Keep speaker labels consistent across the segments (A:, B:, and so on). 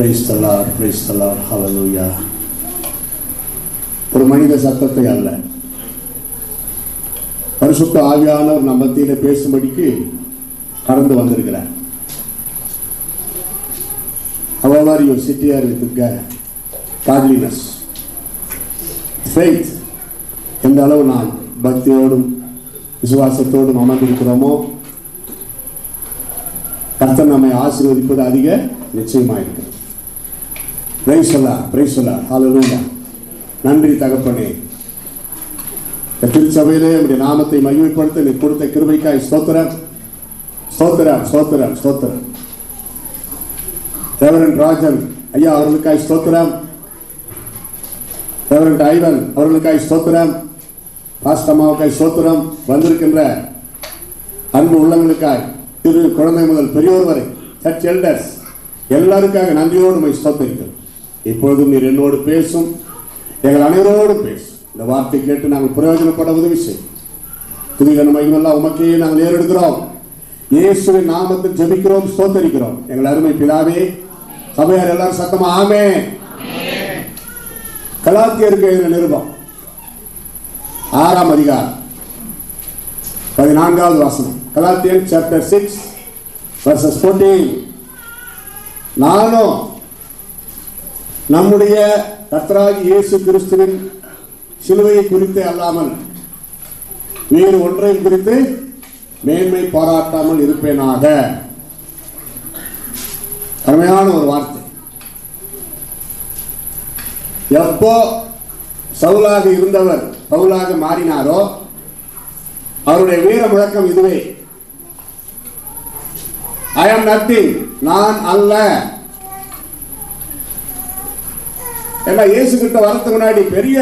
A: Praise the Lord, praise the Lord, hallelujah. ஒரு மனித சத்தத்தை அல்ல, பரிசுத்த ஆவியானவர் நம் மத்தியிலே பேசும்படிக்கு கடந்து வந்திருக்கிறார். However you sit here with godliness, faith, எந்த அளவு நாம் பக்தியோடும் விசுவாசத்தோடும் அமர்ந்திருக்கிறோமோ கர்த்தர் நம்மை ஆசீர்வதிப்பது அதிக நிச்சயமாயிருக்கிறது. பிரைஸ் அல்லாஹ், பிரைஸ் அல்லாஹ், ஹல்லேலூயா. நன்றி தகப்பனே, திருச்சபையிலே நம்முடைய நாமத்தை மகிமைப்படுத்த நீ கொடுத்த கிருபைக்காய் ஸ்தோத்திரம், ஸ்தோத்திரம், ஸ்தோத்திரம், ஸ்தோத்திரம். ரெவரண்ட் ராஜன் ஐயா அவர்களுக்காய் ஸ்தோத்திரம், ரெவரண்ட் ஐவன் அவர்களுக்காய் ஸ்தோத்திரம், பாஸ்டர் அம்மாவுக்காய் ஸ்தோத்திரம். வந்திருக்கின்ற அன்பு உள்ளங்களுக்காய், திரு குழந்தை முதல் பெரியோர் வரை, சர்ச் எல்டர்ஸ் எல்லாருக்காக நன்றியோடு உம்மை ஸ்தோத்திரிக்கிறோம். இப்பொழுதும் நீர் என்னோடு பேசும், எங்கள் அனைவரோடும் பேசும். இந்த வார்த்தை கேட்டு நாங்கள் பிரயோஜனப்பட உதவி செய்யும். துதிகன மகிமையெல்லாம் உமக்கே நாங்கள் ஏறெடுக்கிறோம். இயேசுவின் நாமத்தில் ஜெபிக்கிறோம், ஸ்தோத்திரிக்கிறோம் எங்கள் அருமை பிதாவே. சபையார் எல்லாரும் சத்தமா ஆமென். கலாத்தியருக்கு எழுதின நிருபம் 6ஆம் அதிகாரம் 14வது வசனம். கலாத்தியன் chapter 6 verses 14. நானும் நம்முடைய கர்த்தராகிய இயேசு கிறிஸ்துவின் சிலுவையை குறித்து அல்லாமல் வேறு ஒன்றையும் குறித்து மேன்மை பாராட்டாமல் இருப்பேனாக. அருமையான ஒரு வார்த்தை. எப்போ சவுலாக இருந்தவர் பவுலாக மாறினாரோ அவருடைய வீர முழக்கம் இதுவே, ஐ ஆம் நத்திங், நான் அல்ல. ஏன்னா இயேசு கிட்ட வரதுக்கு முன்னாடி பெரிய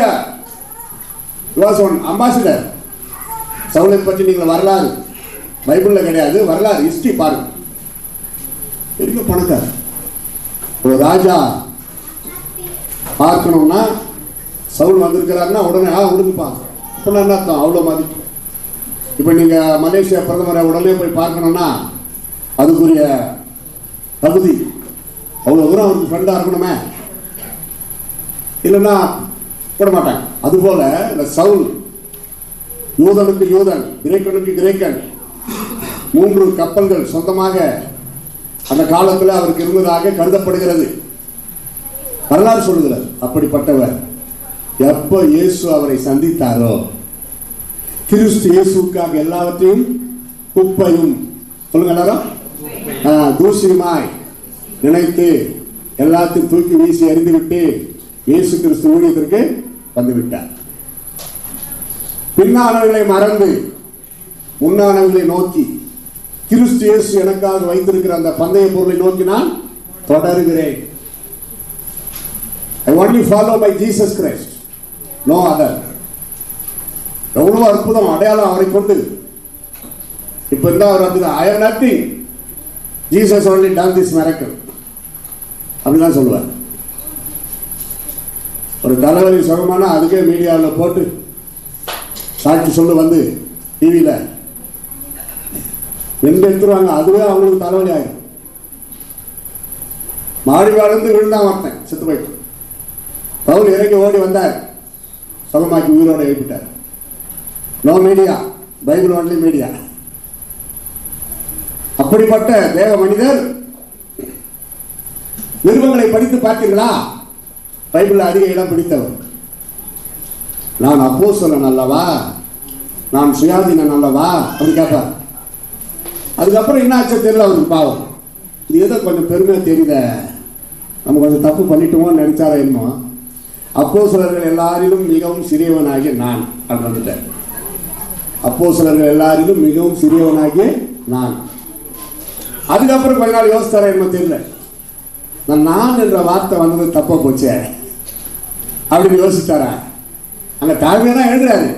A: அம்பாசிடர். சவுலை பற்றி நீங்கள் வரலாறு பைபிள்ல கிடையாது, வரலாறு ஹிஸ்டரி பாருங்க. பெரிய பணக்காரர். ஒரு ராஜா பார்க்கணும்னா சவுல் வந்திருக்கிறாருன்னா உடனே உடுக்குப்பா அப்படின்னா என்ன அர்த்தம்? அவ்வளோ மதிப்பு. இப்போ நீங்கள் மலேசியா பிரதமரை உடனே போய் பார்க்கணும்னா அதுக்குரிய தகுதி, அவ்வளோ தூரம் அவருக்கு ஃப்ரெண்டாக இருக்கணுமே, இல்லைன்னா விட மாட்டாங்க. அதுபோல இந்த சவுல் யூதனுக்கு யூதன், கிரேக்கனுக்கு கிரேக்கன், 3 கப்பல்கள் சொந்தமாக அந்த காலத்தில் அவருக்கு இருந்ததாக கருதப்படுகிறது, வரலாறு சொல்லுகிறது. அப்படிப்பட்டவர் எப்போ இயேசு அவரை சந்தித்தாரோ கிறிஸ்து இயேசுக்காக எல்லாவற்றையும் குப்பையும் சொல்லுங்க எல்லாரும் தூசியுமாய் நினைத்து எல்லாத்தையும் தூக்கி வீசி எறிந்துவிட்டு இயேசு கிறிஸ்து ஊழியத்திற்கு வந்துவிட்டார். பின்னானவர்களை மறந்து முன்னானவர்களை நோக்கி கிறிஸ்து இயேசு எனக்காக வைத்திருக்கிற அந்த பந்தய பொருளை நோக்கி நான் தொடருகிறேன். I only follow by Jesus Christ, no other. எவ்வளவு அற்புதம் அடையாளம் அவரை கொண்டு. இப்ப இருந்தா அவர் அப்படிதான், I am nothing, Jesus only done this miracle அப்படிதான் சொல்லுவார். ஒரு தலைவலி சுகமான அதுக்கே மீடியாவில் போட்டு சாட்சி சொல்லு வந்து டிவியில் எந்த எடுத்துருவாங்க, அதுவே அவங்களுக்கு தலைவலி ஆகும். மாடி வாழ்ந்து விழுந்தான் ஒருத்தன், செத்து போயிட்டு பவுல் இறங்கி ஓடி வந்தார், சுகமாக்கி உயிரோடு எழுப்பிட்டார். No media, Bible only media. அப்படிப்பட்ட தேவ மனிதர். நிருபங்களை படித்து பார்த்தீர்களா? பைபிள் அதிக இடம் பிடித்தவர். நான் அப்போஸ்தலன் அல்லவா, நான் சுயாதீனன் அல்லவா அப்படி கேட்பார். அதுக்கப்புறம் என்ன ஆச்சு தெரியல அவருக்கு, பாவம். இது ஏதோ கொஞ்சம் பெருமையாக தெரியுத, நம்ம கொஞ்சம் தப்பு பண்ணிட்டோமோன்னு நினைச்சாரா என்னமோ. அப்போஸ்தலர்கள் எல்லாரிலும் மிகவும் சிறியவனாகிய நான் அப்படின்னு வந்துட்டார். அப்போஸ்தலர்கள் எல்லாரிலும் மிகவும் சிறியவனாகிய நான். அதுக்கப்புறம் கொஞ்ச நாள் யோசித்தாரா என்னமோ தெரியல, நான் என்ற வார்த்தை வந்தது தப்பா போச்சே அப்படின்னு யோசித்தாரா. அந்த தாழ்மையை தான் எழுதுறாரு.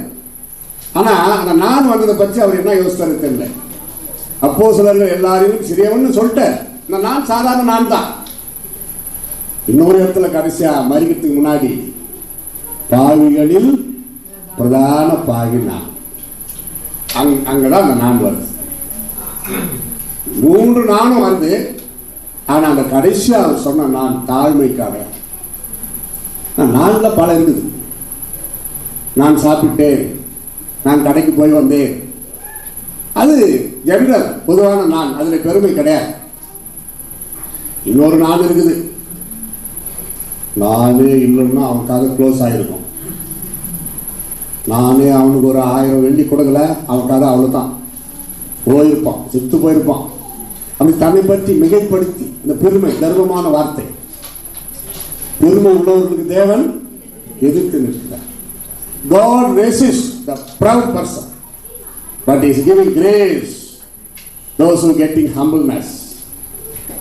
A: ஆனா அந்த நான் வந்ததை பற்றி அவர் என்ன யோசித்தாரு தெரியல. அப்போஸ்தலர்கள் எல்லாரையும் சிறியவன்னு சொல்லிட்டார். இந்த நான் சாதாரண நான் தான். இன்னொரு இடத்துல கடைசியா மறிக்கிறதுக்கு முன்னாடி பாவிகளில் பிரதான பாவி நான், அங்கதான் அந்த நான் வருது. 3 நானும் வந்து ஆனா அந்த கடைசியா அவர் சொன்ன நான் தாழ்மைக்காக. நான்ல பல இருக்குது. நான் சாப்பிட்டேன், நான் கடைக்கு போய் வந்தேன், அது ஜெனரல் பொதுவான நான், அதுல பெருமை கிடையாது. இன்னொரு நான் இருக்குது, நானே இல்லைன்னா அவனுக்காக க்ளோஸ் ஆகிருக்கும். நானே அவனுக்கு ஒரு 1000 வெள்ளி கொடுக்கல, அவனுக்காக அவ்வளோதான் போயிருப்பான், செத்து போயிருப்பான். அப்படி தன்னை பற்றி மிகைப்படுத்தி இந்த பெருமை, கர்வமான வார்த்தை. பெருமை உள்ளவர்களுக்கு தேவன் எதிர்த்து நிற்கிறார். God resists the proud person, but is giving grace those who getting humbleness.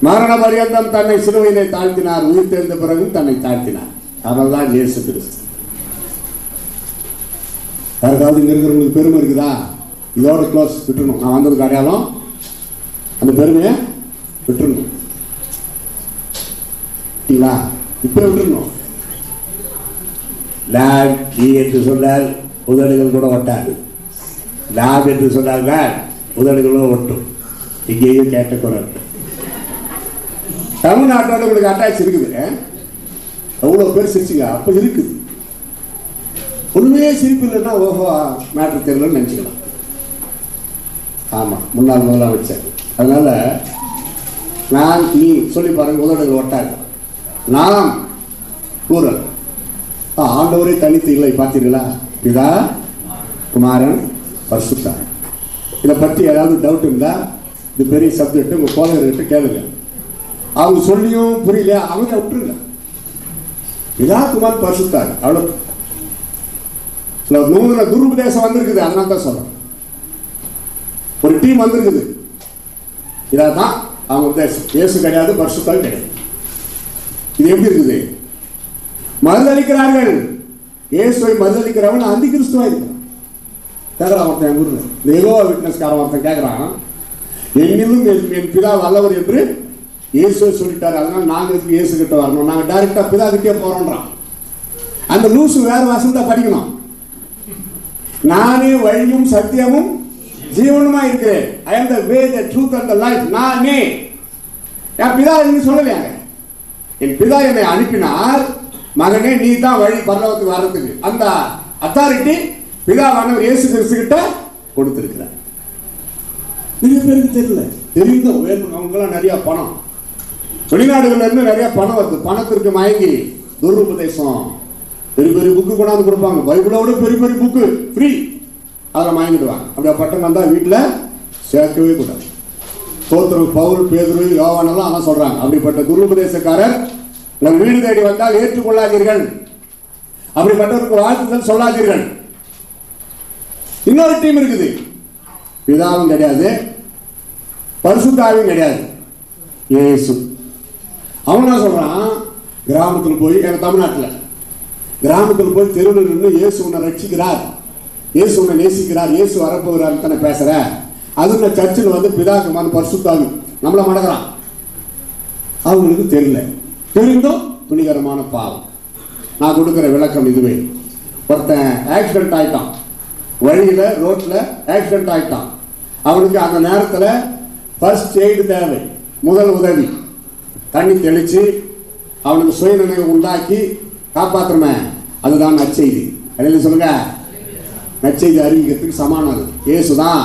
A: மரண பரியந்தம் தன்னை சிலுவையிலே தாழ்த்தினார், உயிர் தெரிந்த பிறகும் தன்னை தாழ்த்தினார். அவர்தான் இயேசு கிறிஸ்து. யாருக்காவது இங்க இருக்கிறவங்களுக்கு பெருமை இருக்குதா? இதோட க்ளோஸ் விட்டுருணும். நான் வந்ததுக்கு அடையாளம் அந்த பெருமையை விட்டுருணும். இப்ப விட்டுருணும். லேப் என்று சொன்னால் உதடுகள் கூட ஒட்டாது. லேப் என்று சொன்னால்தான் உதடுகளும் ஒட்டும். இங்கேயும் கேட்டக்குறை. தமிழ்நாட்டோட உங்களுக்கு அட்டாச் இருக்குது. எவ்வளவு பேர் சிரிச்சுங்க, அப்ப இருக்குது. ஒண்ணுமே சிரிப்பு இல்லைன்னா ஓஹோ மேட்ரு தெரியலன்னு நினைச்சுக்கலாம். ஆமா, முன்னாள் முதலமைச்சர். அதனால நான் நீ சொல்லி பாருங்க, உதடுகள் ஒட்டாது. நாம் கூறல். ஆண்டவரே தனித்து இல்லை. பார்த்தீங்களா? பிதா, குமாரன், பரிசுத்தர். இதை பற்றி ஏதாவது டவுட் இருந்தா இது பெரிய சப்ஜெக்ட், உங்க போதகர்கிட்ட கேளுங்க. அவங்க சொல்லியும் புரியல, அவங்க விட்டுருங்க. பிதா, குமாரன், பரிசுத்தர், அவ்வளவு. நூறு துருபதேசம் வந்திருக்குது, அதனால தான் சொல்றேன். ஒரு டீம் வந்திருக்குது, இதான் அவங்க உத்தேசம். இயேசு கிடையாது, பரிசுத்தர் கிடையாது. இது எப்படி இருக்குது? மறுதளிக்கிறார்கள். இயேசுவை மறுதளிக்கிறவன் அந்தி கிறிஸ்துவா இருக்கிறான். கேட்கிறான் ஒருத்தன், என் ஊர்ல இந்த யெகோவா விட்னஸ்காரன் ஒருத்தன் கேட்கிறான், என்னிலும் என் பிதா வல்லவர் என்று இயேசுவை சொல்லிட்டாரு, அதனால நாங்க இயேசு கிட்ட வரணும், நாங்க டைரக்டா பிதா கிட்டே போறோம்ன்றான். அந்த லூசு வேற வசந்தா படிக்கணும். நானே வழியும் சத்தியமும் ஜீவனுமா இருக்கிறேன். I am the way, the truth and the life. நானே. என் பிதா என்று சொல்லலையாங்க. என் பிதா என்னை அனுப்பினார், மகனே நீ தான் வழி பரலோகத்துக்கு வர்றதுக்கு. அந்த அத்தாரிட்டி பிதாவானவர் இயேசு கிறிஸ்து கிட்ட கொடுத்திருக்கிறார். நிறைய பேருக்கு தெரியல. தெரிந்தும் அவங்கெல்லாம் நிறைய பணம், வெளிநாடுகள்ல இருந்து நிறைய பணம் வருது. பணத்திற்கு மயங்கி துருபதேசம், பெரிய பெரிய புக்கு கொண்டாந்து கொடுப்பாங்க. பைபிளோட பெரிய பெரிய புக்கு ஃப்ரீ, அதில் மயங்கிடுவாங்க. அப்படியே பட்டம் வந்தா வீட்டில் சேர்க்கவே கூடாது. தோத்திரம் பவுல், பேதுரு, யோவானெல்லாம் அதான் சொல்றாங்க. அப்படிப்பட்ட துருபதேசக்காரர் நம் வீடு தேடி வந்தால் ஏற்றுக்கொள்ளாதீர்கள், அப்படிப்பட்டவருக்கு வாழ்த்துதல் சொல்லாதீர்கள். இன்னொரு டீம் இருக்குது, பிதாவும் கிடையாது, பரிசுத்தாவும் கிடையாது, இயேசு. அவன் என்ன சொல்றான்? கிராமத்தில் போய், எங்க தமிழ்நாட்டில் கிராமத்தில் போய் தெருவில் நின்று இயேசு உன்னை ரட்சிக்கிறார், இயேசு உன்னை நேசிக்கிறார், இயேசு வரப்போகிறார் தானே பேசுற. அது நான் சர்ச்சில் வந்து பிதாக்குமான பரிசுத்தாவி நம்மள மடக்கிறான். அவங்களுக்கு தெரியல. தெரிந்தும் துணிகரமான பாவம். நான் கொடுக்குற விளக்கம் இதுவே. ஒருத்தன் ஆக்சிடென்ட் ஆயிட்டான், வழியில ரோட்ல ஆக்சிடென்ட் ஆயிட்டான். அவனுக்கு அந்த நேரத்தில் ஃபர்ஸ்ட் எய்டு தேவை, முதல் உதவி. தண்ணி தெளிச்சு அவனுக்கு சுயநினைவு உண்டாக்கி காப்பாற்றுமே, அதுதான் நற்செய்தி. அடையில சொல்லுங்க, நற்செய்தி அறிவிக்கிறதுக்கு சமானம். இயேசுதான்,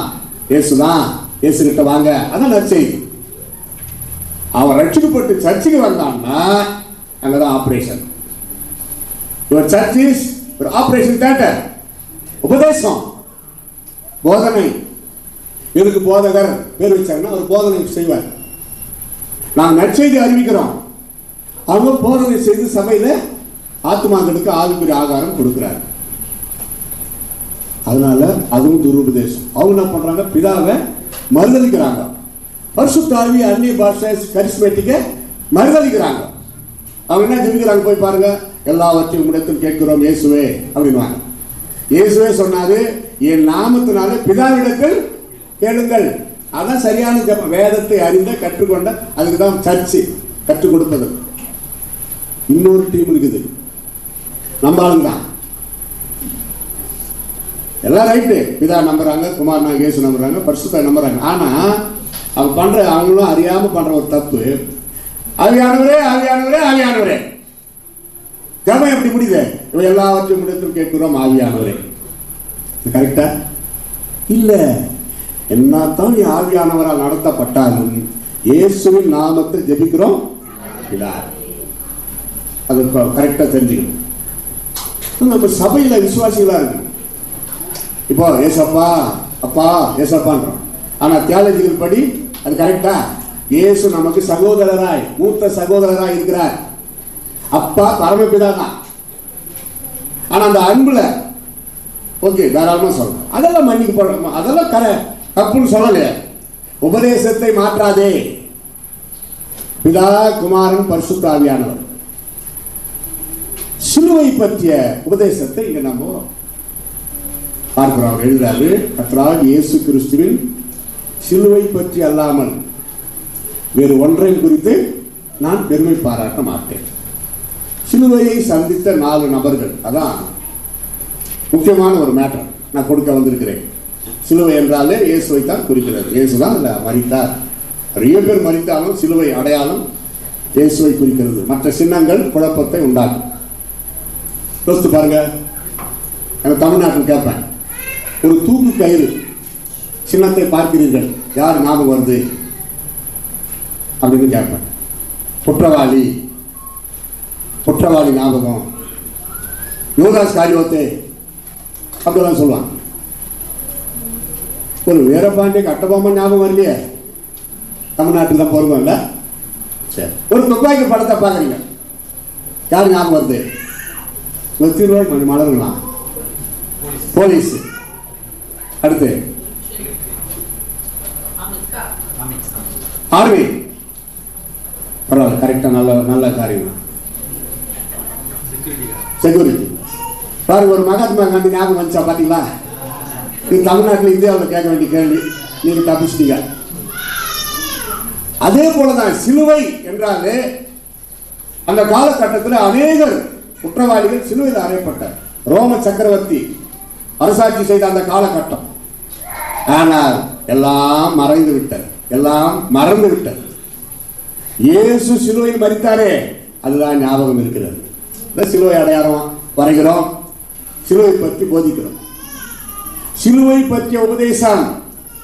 A: இயேசுதான், இயேசு கிட்ட வாங்க, அதான் நற்செய்தி. அவன் ரட்சிக்கப்பட்டு சர்ச்சுக்கு வந்தான்னா அங்கதான் ஆபரேஷன். யுவர் சர்ச் இஸ் ஒரு ஆபரேஷன் தியேட்டர். உபதேசம், போதனை. எதுக்கு போதகர் பேர் வச்சாங்கன்னா ஒரு போதனை செய்வார். நாங்கள் நற்செய்தி அறிவிக்கிறோம், அவங்க போதனை செய்து சபையில ஆத்மாக்களுக்கு ஆவிக்குரிய ஆகாரம் கொடுக்கிறார். அதனால அதுவும் துருபதேசம். அவங்க என்ன பண்றாங்க? பிதாவை மறுதளிக்கிறாங்க. பரிசுத்தாவி, அந்நிய பாஷை, கரிஸ்மேட்டிக்க மறுதளிக்கிறாங்க. அவங்க என்ன ஜெபிக்கிறாங்க? போய் பாருங்க. எல்லாவற்றையும் உம்மிடத்தில் கேட்கிறோம் இயேசுவே அப்படின்வாங்க. இயேசுவே சொன்னாரு, என் நாமத்தினால பிதாவிடத்தில் கேளுங்கள். அதான் சரியான ஜெபம். வேதத்தை அறிந்த கற்றுக்கொண்ட, அதுக்கு தான் சர்ச்சு கற்றுக் கொடுப்பது. இன்னொரு டீம் இருக்குது, நம்ம ஆளுங்க தான். எல்லாம் ரைட்டு, பிதா நம்புறாங்க, குமார் நாங்க இயேசு நம்புறாங்க, பரிசுத்த நம்புறாங்க. ஆனா அவங்க பண்ற, அவங்களும் அறியாம பண்ற ஒரு தப்பு, ஆவியானவரே ஆவியானவரே ஆவியானவரே. ஜெபம் எப்படி முடியுது? இவை எல்லாவற்றையும் முடித்தும் கேட்கிறோம் ஆவியானவரே. கரெக்டா இல்ல? என்னத்தான் நீ ஆவியானவரால் நடத்தப்பட்டாலும் இயேசுவின் நாமத்தில் ஜெபிக்கிறோம். அது கரெக்டா தெரிஞ்சுக்கணும். நம்ம சபையில விசுவாசிகளா இருக்கு. இப்போ ஏசப்பா அப்பா ஏசப்பான்றோம். ஆனா தியாலஜிக்கல் படி அது கரெக்டா? இயேசு நமக்கு சகோதரராய் மூத்த சகோதரராய் இருக்கிறார். அப்பா பரமபிதா தான். ஆனா அந்த அன்புல ஓகே தாராளமா சொல்லலாம். அதெல்லாம் மன்னிக்கு போடணும். அதெல்லாம் தப்புன்னு சொல்லலையே. உபதேசத்தை மாற்றாதே. பிதா குமாரன் பரிசுத்த ஆவியானவர். சிலுவை பற்றிய உபதேசத்தை இங்க நம்ம பார்க்கிறோம். எழுதுறாரு, கர்த்தராகிய இயேசு கிறிஸ்துவின் சிலுவை பற்றி அல்லாமல் வேறு ஒன்றை குறித்து நான் பெருமை பாராட்ட மாட்டேன். சிலுவையை சந்தித்த 4 நபர்கள், அதான் முக்கியமான ஒரு மேட்டர் நான் கொடுக்க வந்திருக்கிறேன். சிலுவை என்றாலே இயேசுவை தான் குறிக்கிறது. இயேசு தான் மரித்தார். நிறைய பேர் மரித்தாலும் சிலுவை அடையாளம் இயேசுவை குறிக்கிறது. மற்ற சின்னங்கள் குழப்பத்தை உண்டாகும். யோசித்து பாருங்க. எனக்கு தமிழ்நாட்டில் கேட்பேன், ஒரு தூக்கு கயிறு சின்னத்தை பார்க்கிறீர்கள், யார் ஞாபகம் வருது அப்படின்னு கேட்பேன். குற்றவாளி ஞாபகம், யூதாஸ் காரியோத்தே அப்படிலாம் சொல்லுவாங்க. ஒரு வீரபாண்டிய கட்டபொம்மன் ஞாபகம் வரலையே, தமிழ்நாட்டில் தான் பொறுமை இல்லை. சரி, ஒரு துப்பாக்கி படத்தை பார்க்குறீங்க, யார் ஞாபகம் வருது? கொஞ்சம் மலருங்களாம். போலீஸ். அடுத்து ஆர்மி. பரவாயில்ல, கரெக்டா, நல்ல காரியம். செக்யூரிட்டி. பாருங்க, ஒரு மகாத்மா காந்தி ஞாபகம் வந்துச்சா பாத்தீங்களா? நீங்க தமிழ்நாட்டில் இந்தியாவில் கேட்க வேண்டிய கேள்வி, நீங்க தப்பிச்சிட்டீங்க. அதே போலதான் சிலுவை என்றாலே அந்த காலகட்டத்தில் அநேகர் குற்றவாளிகள் சிலுவையில் அறையப்பட்டார். ரோம சக்கரவர்த்தி அரசாட்சி செய்த அந்த காலகட்டம். ஆனால் எல்லாம் மறைந்து விட்டது, எல்லாம் மறந்து விட்டது. இயேசு சிலுவையில் மரித்தாரே, அதுதான் ஞாபகம் இருக்கிறது. சிலுவை அடையாளம் வரைகிறோம், சிலுவை பற்றி போதிக்கிறோம். சிலுவை பற்றிய உபதேசம்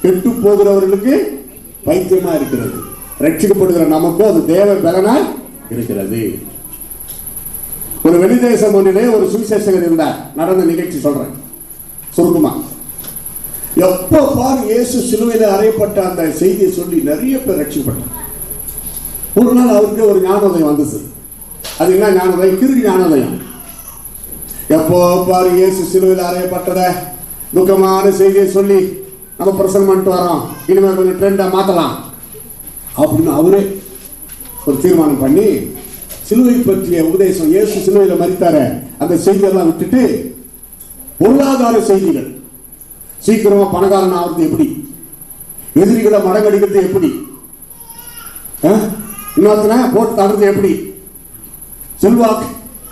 A: கெட்டு போகிறவர்களுக்கு பைத்தியமா இருக்கிறது. ரட்சிக்கப்படுகிற நமக்கும் அது தேவ பலனாய் இருக்கிறது. ஒரு வெளிதேசம் ஒன்றிலே ஒரு சுவிசேஷகர் இருந்தார். நடந்த நிகழ்ச்சி சொல்றேன் சுருக்கமா. எப்ப பாரு இயேசு சிலுவையில் அறையப்பட்ட அந்த செய்தியை சொல்லி நிறைய பேர் ரட்சிக்கப்பட்டார். ஒரு நாள் அவருக்கு ஒரு ஞானோதயம் வந்தது. அது என்ன ஞானோதயம்? கிருதி ஞானோதயம். எப்போ பாரு இயேசு சிலுவையில் அறையப்பட்டத துக்கமான செய்தியை சொல்லி நம்ம பிரசன்னம் பண்ணிட்டு வரோம், இனிமேல் கொஞ்சம் ட்ரெண்டா மாத்தலாம் அப்படின்னு அவரே ஒரு தீர்மானம் பண்ணி சிலுவை பற்றிய உபதேசம், இயேசு சிலுவையில் மரித்தார அந்த செய்தியெல்லாம் விட்டுட்டு பொருளாதார செய்திகள், சீக்கிரமா பணக்காரன் ஆகிறது எப்படி, எதிரிகளை மடங்கடிக்கிறது எப்படி, இன்னொருத்தனை போட்டு தடுறது எப்படி,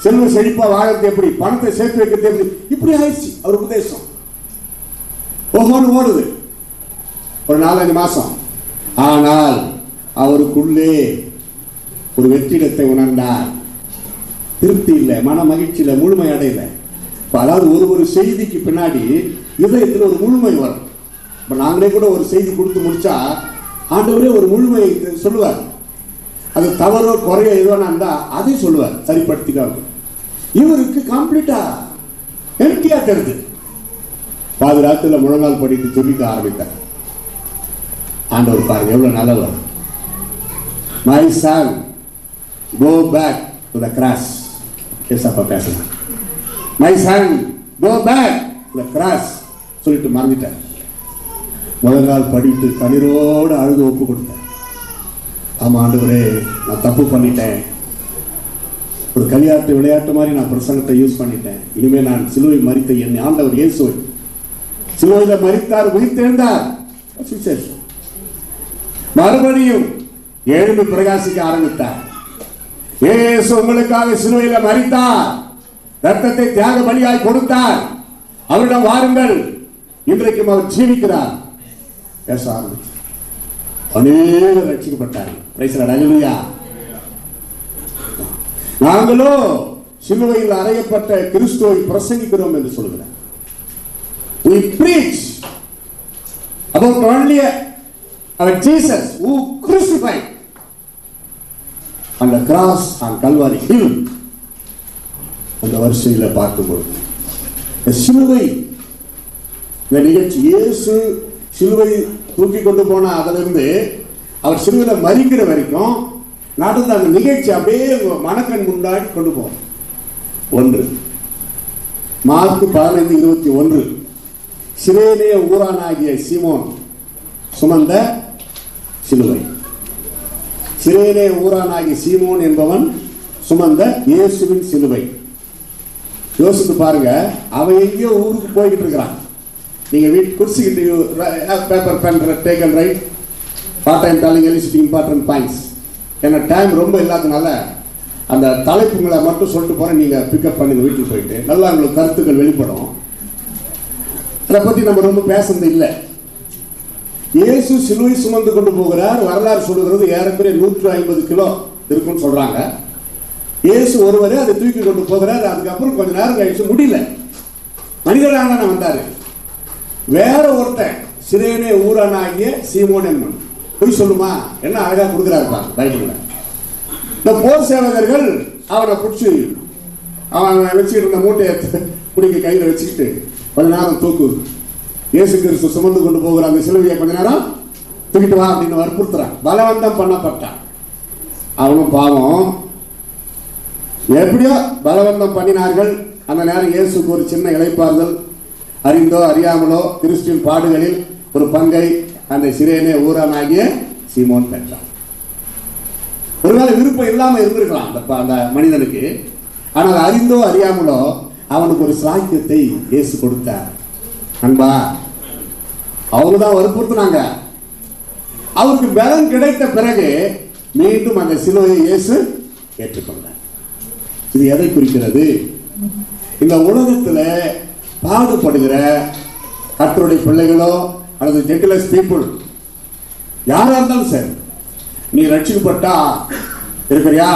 A: செல்வ செழிப்பா வாழறது எப்படி, பணத்தை சேர்த்து வைக்கிறது எப்படி, இப்படி ஆயிடுச்சு அவர் உபதேசம். ஒவ்வொன்று ஓடுது ஒரு 4-5 மாசம். ஆனால் அவருக்குள்ளே ஒரு வெற்றிடத்தை உணர்ந்தார். திருப்தி இல்லை, மன மகிழ்ச்சி இல்லை, முழுமை அடையல. அதாவது ஒரு செய்திக்கு பின்னாடி இதயத்தில் ஒரு முழுமை வரும். இப்ப நாங்களே கூட ஒரு செய்தி கொடுத்து முடிச்சா ஆண்டவரே ஒரு முழுமையை சொல்லுவார். அது தவறோ குறையோ எதுவானா இருந்தா அதை சொல்லுவார், சரிப்படுத்திக்காங்க. இவருக்கு கம்ப்ளீட்டா எம்டியா தெரியுது. பாதுகாத்துல முழங்கால் படித்து சொல்லிக்க ஆரம்பித்தார். ஆண்டவர் பாருங்க எவ்வளவு நல்லவர். My son, go back to the cross. ஏசப்பா பேசலாம். My son, go back to the cross சொல்லிட்டு மறந்துட்டார். முழங்கால் படித்து கண்ணீரோடு அழுது ஒப்பு கொடுத்தார். ஆமா ஆண்டவரே, நான் தப்பு பண்ணிட்டேன், ஒரு விளையாட்டு மாதிரி நான் பிரசங்கத்தை யூஸ் பண்ணிட்டேன். இனிமே நான் சிலுவை மரித்த என் ஆண்டவர் இயேசுவை சிலுவையில் மரித்தார், உயிர்த்தெழுந்தார். மறுபடியும் எழுந்து பிரகாசிக்க ஆரம்பித்தார். இயேசு உங்களுக்காக சிலுவையில் மரித்தார், ரத்தத்தை தியாக பலியாய் கொடுத்தார். அவரிடம் வாருங்கள், இன்றைக்கும் அவர் ஜீவிக்கிறார். பேச ஆரம்பித்தார். அநேகர் ரட்சிக்கப்பட்டார்கள். Price the Lord. ஹல்லேலூயா. நாங்களோ சிலுவையில் அறையப்பட்ட கிறிஸ்துவை பிரசங்கிக்கிறோம் என்று சொல்கிறார். We preach about only our Jesus who crucified on the cross on Calvary Hill. அந்த வரிசையில் பார்க்கும்போது சிலுவை இந்த நிகழ்ச்சி, இயேசு சிலுவை தூக்கி கொண்டு போன அதிலிருந்து அவர் சிலுவையில் மரிக்கிற வரைக்கும் நடந்த அந்த நிகழ்ச்சி அப்படியே மனக்கண் முன்னாடி கொண்டு போவோம். 1 மார்க் 15:21 சிரேனே ஊரானாகிய சீமோன் சுமந்த சிலுவை. சிரேனே ஊரானாகிய சீமோன் என்பவன் சுமந்த இயேசுவின் சிலுவை. யோசித்து பாருங்க, அவன் எங்கேயோ ஊருக்கு போய்கிட்டு இருக்கிறான். நீங்க வீட்டு குடிச்சுக்கிட்டு paper pen take and write what I am telling eliciting important points. ஏன்னா டைம் ரொம்ப இல்லாதனால அந்த தலைப்புங்களை மட்டும் சொல்லிட்டு போறேன், நீங்க பிக்கப் பண்ணுங்க வீட்டுக்கு போயிட்டு. நல்லா உங்களுக்கு கருத்துக்கள் வெளிப்படும். அதை பத்தி நம்ம ரொம்ப பேசுறது இல்லை. இயேசு சிலுவை சுமந்து கொண்டு போகிறார். வரலாறு சொல்லுகிறது ஏறக்குறைய 150 கிலோ இருக்குன்னு சொல்றாங்க. இயேசு ஒருவரே அதை தூக்கி கொண்டு போகிறார். அதுக்கப்புறம் கொஞ்ச நேரம் கழிச்சு முடியல, மனிதரான வந்தாரு. வேற ஒருத்தன் சிரேனே ஊரானாகிய சீமோன் என்பவன் போய் சொல்லுமா, என்ன அழகா கொடுக்குறாரு பைபிள்ல. இந்த போர் சேவகர்கள் அவனை பிடிச்சி அவன் வச்சுக்கிட்டு இருந்த மூட்டையை குடிக்க கையில் வச்சுக்கிட்டு கொஞ்ச நேரம் தூக்கு, இயேசு கிறிஸ்து சுமந்து கொண்டு போகிற அந்த சிலுவையை கொஞ்ச நேரம் தூக்கிட்டு வா அப்படின்னு வற்புறுத்துறான். பலவந்தம் பண்ணப்பட்டான். அவனும் பாவம் எப்படியோ பலவந்தம் பண்ணினார்கள். அந்த நேரம் இயேசுக்கு ஒரு சின்ன இளைப்பாறுதல், அறிந்தோ அறியாமலோ கிறிஸ்துவின் பாடுகளில் ஒரு பங்கை அந்த சிரேனே ஊரானாகிய சீமோன் பெற்றான். ஒருவேளை விருப்பம் இல்லாம இருந்திருக்கலாம் அந்த மனிதனுக்கு. ஆனால் அறிந்தோ அறியாமலோ அவனுக்கு ஒரு சாக்கியத்தை இயேசு கொடுத்தார். அன்பா அவருதான் வற்புறுத்தினாங்க. அவருக்கு பலம் கிடைத்த பிறகு மீண்டும் அந்த சிலுவையை இயேசு ஏற்றுக்கொண்டார். இது எதை குறிக்கிறது? இந்த உலகத்தில் பாடுபடுகிற கர்த்தருடைய பிள்ளைகளோ அல்லது ஜென்டிலஸ் பீப்புள் யாரா இருந்தாலும் சரி, நீ ரட்சிக்கப்பட்டா இருக்கிறியா,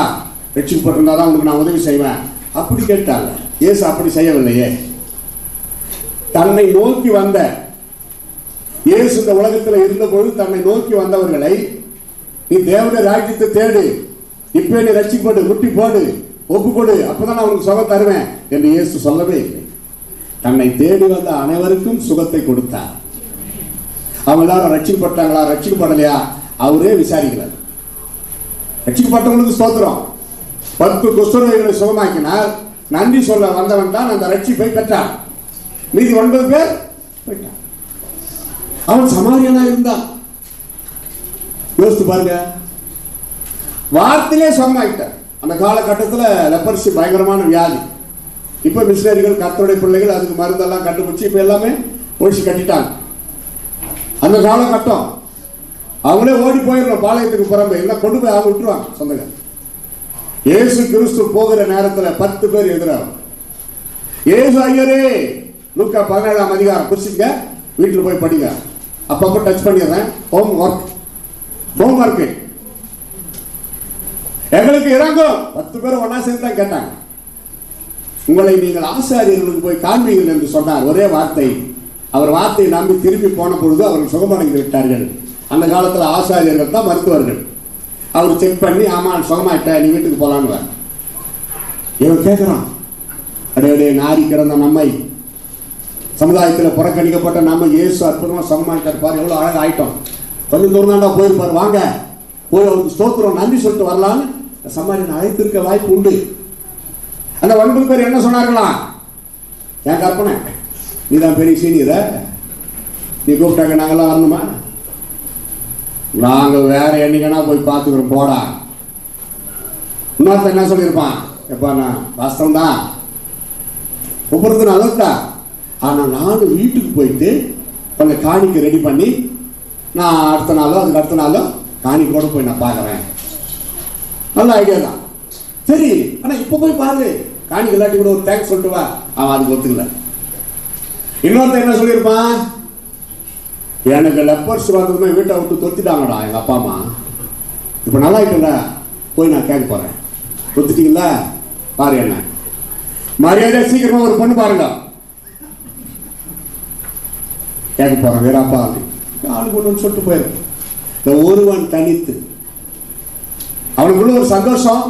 A: ரட்சிக்கப்பட்டிருந்தா தான் உங்களுக்கு நான் உதவி செய்வேன் அப்படி கேட்டாங்க. இயேசு அப்படி செய்யவில்லையே. தன்னை நோக்கி வந்த இயேசு இந்த உலகத்தில் இருந்தபோது தன்னை நோக்கி வந்தவர்களை நீ தேவனுடைய ராஜ்யத்தை தேடு, இப்ப நீ ரட்சிக்கப்படு, முட்டி போடு, ஒப்பு கொடு, அப்பதான் நான் உனக்கு சுகம் தருவேன் என்று இயேசு சொல்லவே இல்லை. தன்னை தேடி வந்த அனைவருக்கும் சுகத்தை கொடுத்தார். அவங்க எல்லாரும் ரட்சிக்கப்பட்டாங்களா ரட்சிக்கப்படலையா அவரே விசாரிக்கிறார். ரட்சிக்கப்பட்டவங்களுக்கு ஸ்தோத்திரம். 10 குஷ்டரோகிகளை சுகமாக்கினார். நன்றி சொல்ல வந்தவன் தான் அந்த ரட்சிப்பை பெற்றான். மீதி 9 பேர் போயிட்டான். அவன் சமாரியனா இருந்தான். யோசித்து பாருங்க, வார்த்தையிலே சுகமாக்கிட்டார். அந்த காலகட்டத்தில் லெப்பர்சி பயங்கரமான வியாதி. இப்ப மிஷினரிகள் கர்த்தருடைய பிள்ளைகள் அதுக்கு மருந்தெல்லாம் கண்டுபிடிச்சு இப்ப எல்லாமே ஒழிச்சு கட்டிட்டாங்க. அந்த காலகட்டம் அவங்களே ஓடி போயிடணும் பாளையத்துக்கு புறம்பு, எல்லாம் கொண்டு போய் அவங்க விட்டுருவாங்க சொந்தங்க. இயேசு கிறிஸ்து போகிற நேரத்தில் 10 பேர் எதிராக இயேசு ஐயரே, லூக்கா 17ஆம் அதிகாரம் குறிச்சிங்க, வீட்டில் போய் படிங்க. அப்பப்போ டச் பண்ணிடுறேன். ஹோம் ஒர்க் எங்களுக்கு இறங்கும். 10 பேர் ஒன்னா சேர்ந்து தான் கேட்டாங்க. உங்களை நீங்கள் ஆசாரியர்களுக்கு போய் காண்பீர்கள் என்று சொன்னார். ஒரே வார்த்தை. அவர் வார்த்தையை நம்பி திரும்பி போன பொழுது அவர்கள் சுகமடைந்து விட்டார்கள். அந்த காலத்தில் ஆசாரியர்கள் தான் மருத்துவர்கள். அவர் செக் பண்ணி ஆமா சுகமாயிட்ட நீ வீட்டுக்கு போலான்னு. இவன் கேட்கிறான், அடையடைய நாரி கிடந்த நம்மை, சமுதாயத்தில் புறக்கணிக்கப்பட்ட நம்ம இயேசு அற்புதமா சுகமாயிட்டார் பாரு, எவ்வளவு அழகா ஆயிட்டோம். கொஞ்சம் தூரம் தாண்டா போயிருப்பாரு, வாங்க போய் அவருக்கு ஸ்தோத்திரம் நன்றி சொல்லிட்டு வரலான்னு சமாரியன் அழைத்திருக்க வாய்ப்பு உண்டு. அந்த 9 பேர் என்ன சொன்னார்களா? என் கற்பனை, நீதான் பெரிய சீனியர, நீ கூப்பிட்டாங்க நாங்கெல்லாம் வரணுமா? நாங்க வேற என்னைக்கனா போய் பார்த்துக்கிறோம் போடா. இன்னொருத்த என்ன சொல்லியிருப்பான், எப்பா நான் வாஸ்தவம் தான் கூப்பிடுறது நல்லதா, ஆனா நானும் வீட்டுக்கு போயிட்டு கொஞ்சம் காணிக்கு ரெடி பண்ணி நான் அடுத்த நாளோ அதுக்கு அடுத்த நாளோ காணிக்கோட போய் நான் பார்க்குறேன். நல்ல ஐடியா தான். சரி, ஆனா இப்ப போய் பாரு, காணிக்கு இல்லாட்டி கூட ஒரு தேங்க்ஸ் சொல்லிட்டு வா. அவன் அதுக்கு ஒத்துக்கல. இன்னொருத்த என்ன சொல்லியிருப்பான், எனக்கு லெப்பர்ஸ் வந்ததுமே வீட்டை விட்டு தொத்திட்டாங்கடா எங்க அப்பா அம்மா, இப்ப நல்லா ஆயிட்டல போய் நான் கேட்க போறேன், ஒத்துட்டீங்களா? பாரு என்ன மரியாதை, சீக்கிரமா ஒரு பொண்ணு பாருங்க. கேட்க போறேன் வீராப்பா ஆளுக்கு ஒன்று சொல்லிட்டு போயிருக்கு. இந்த ஒருவன் தனித்து அவனுக்குள்ள ஒரு சந்தோஷம்,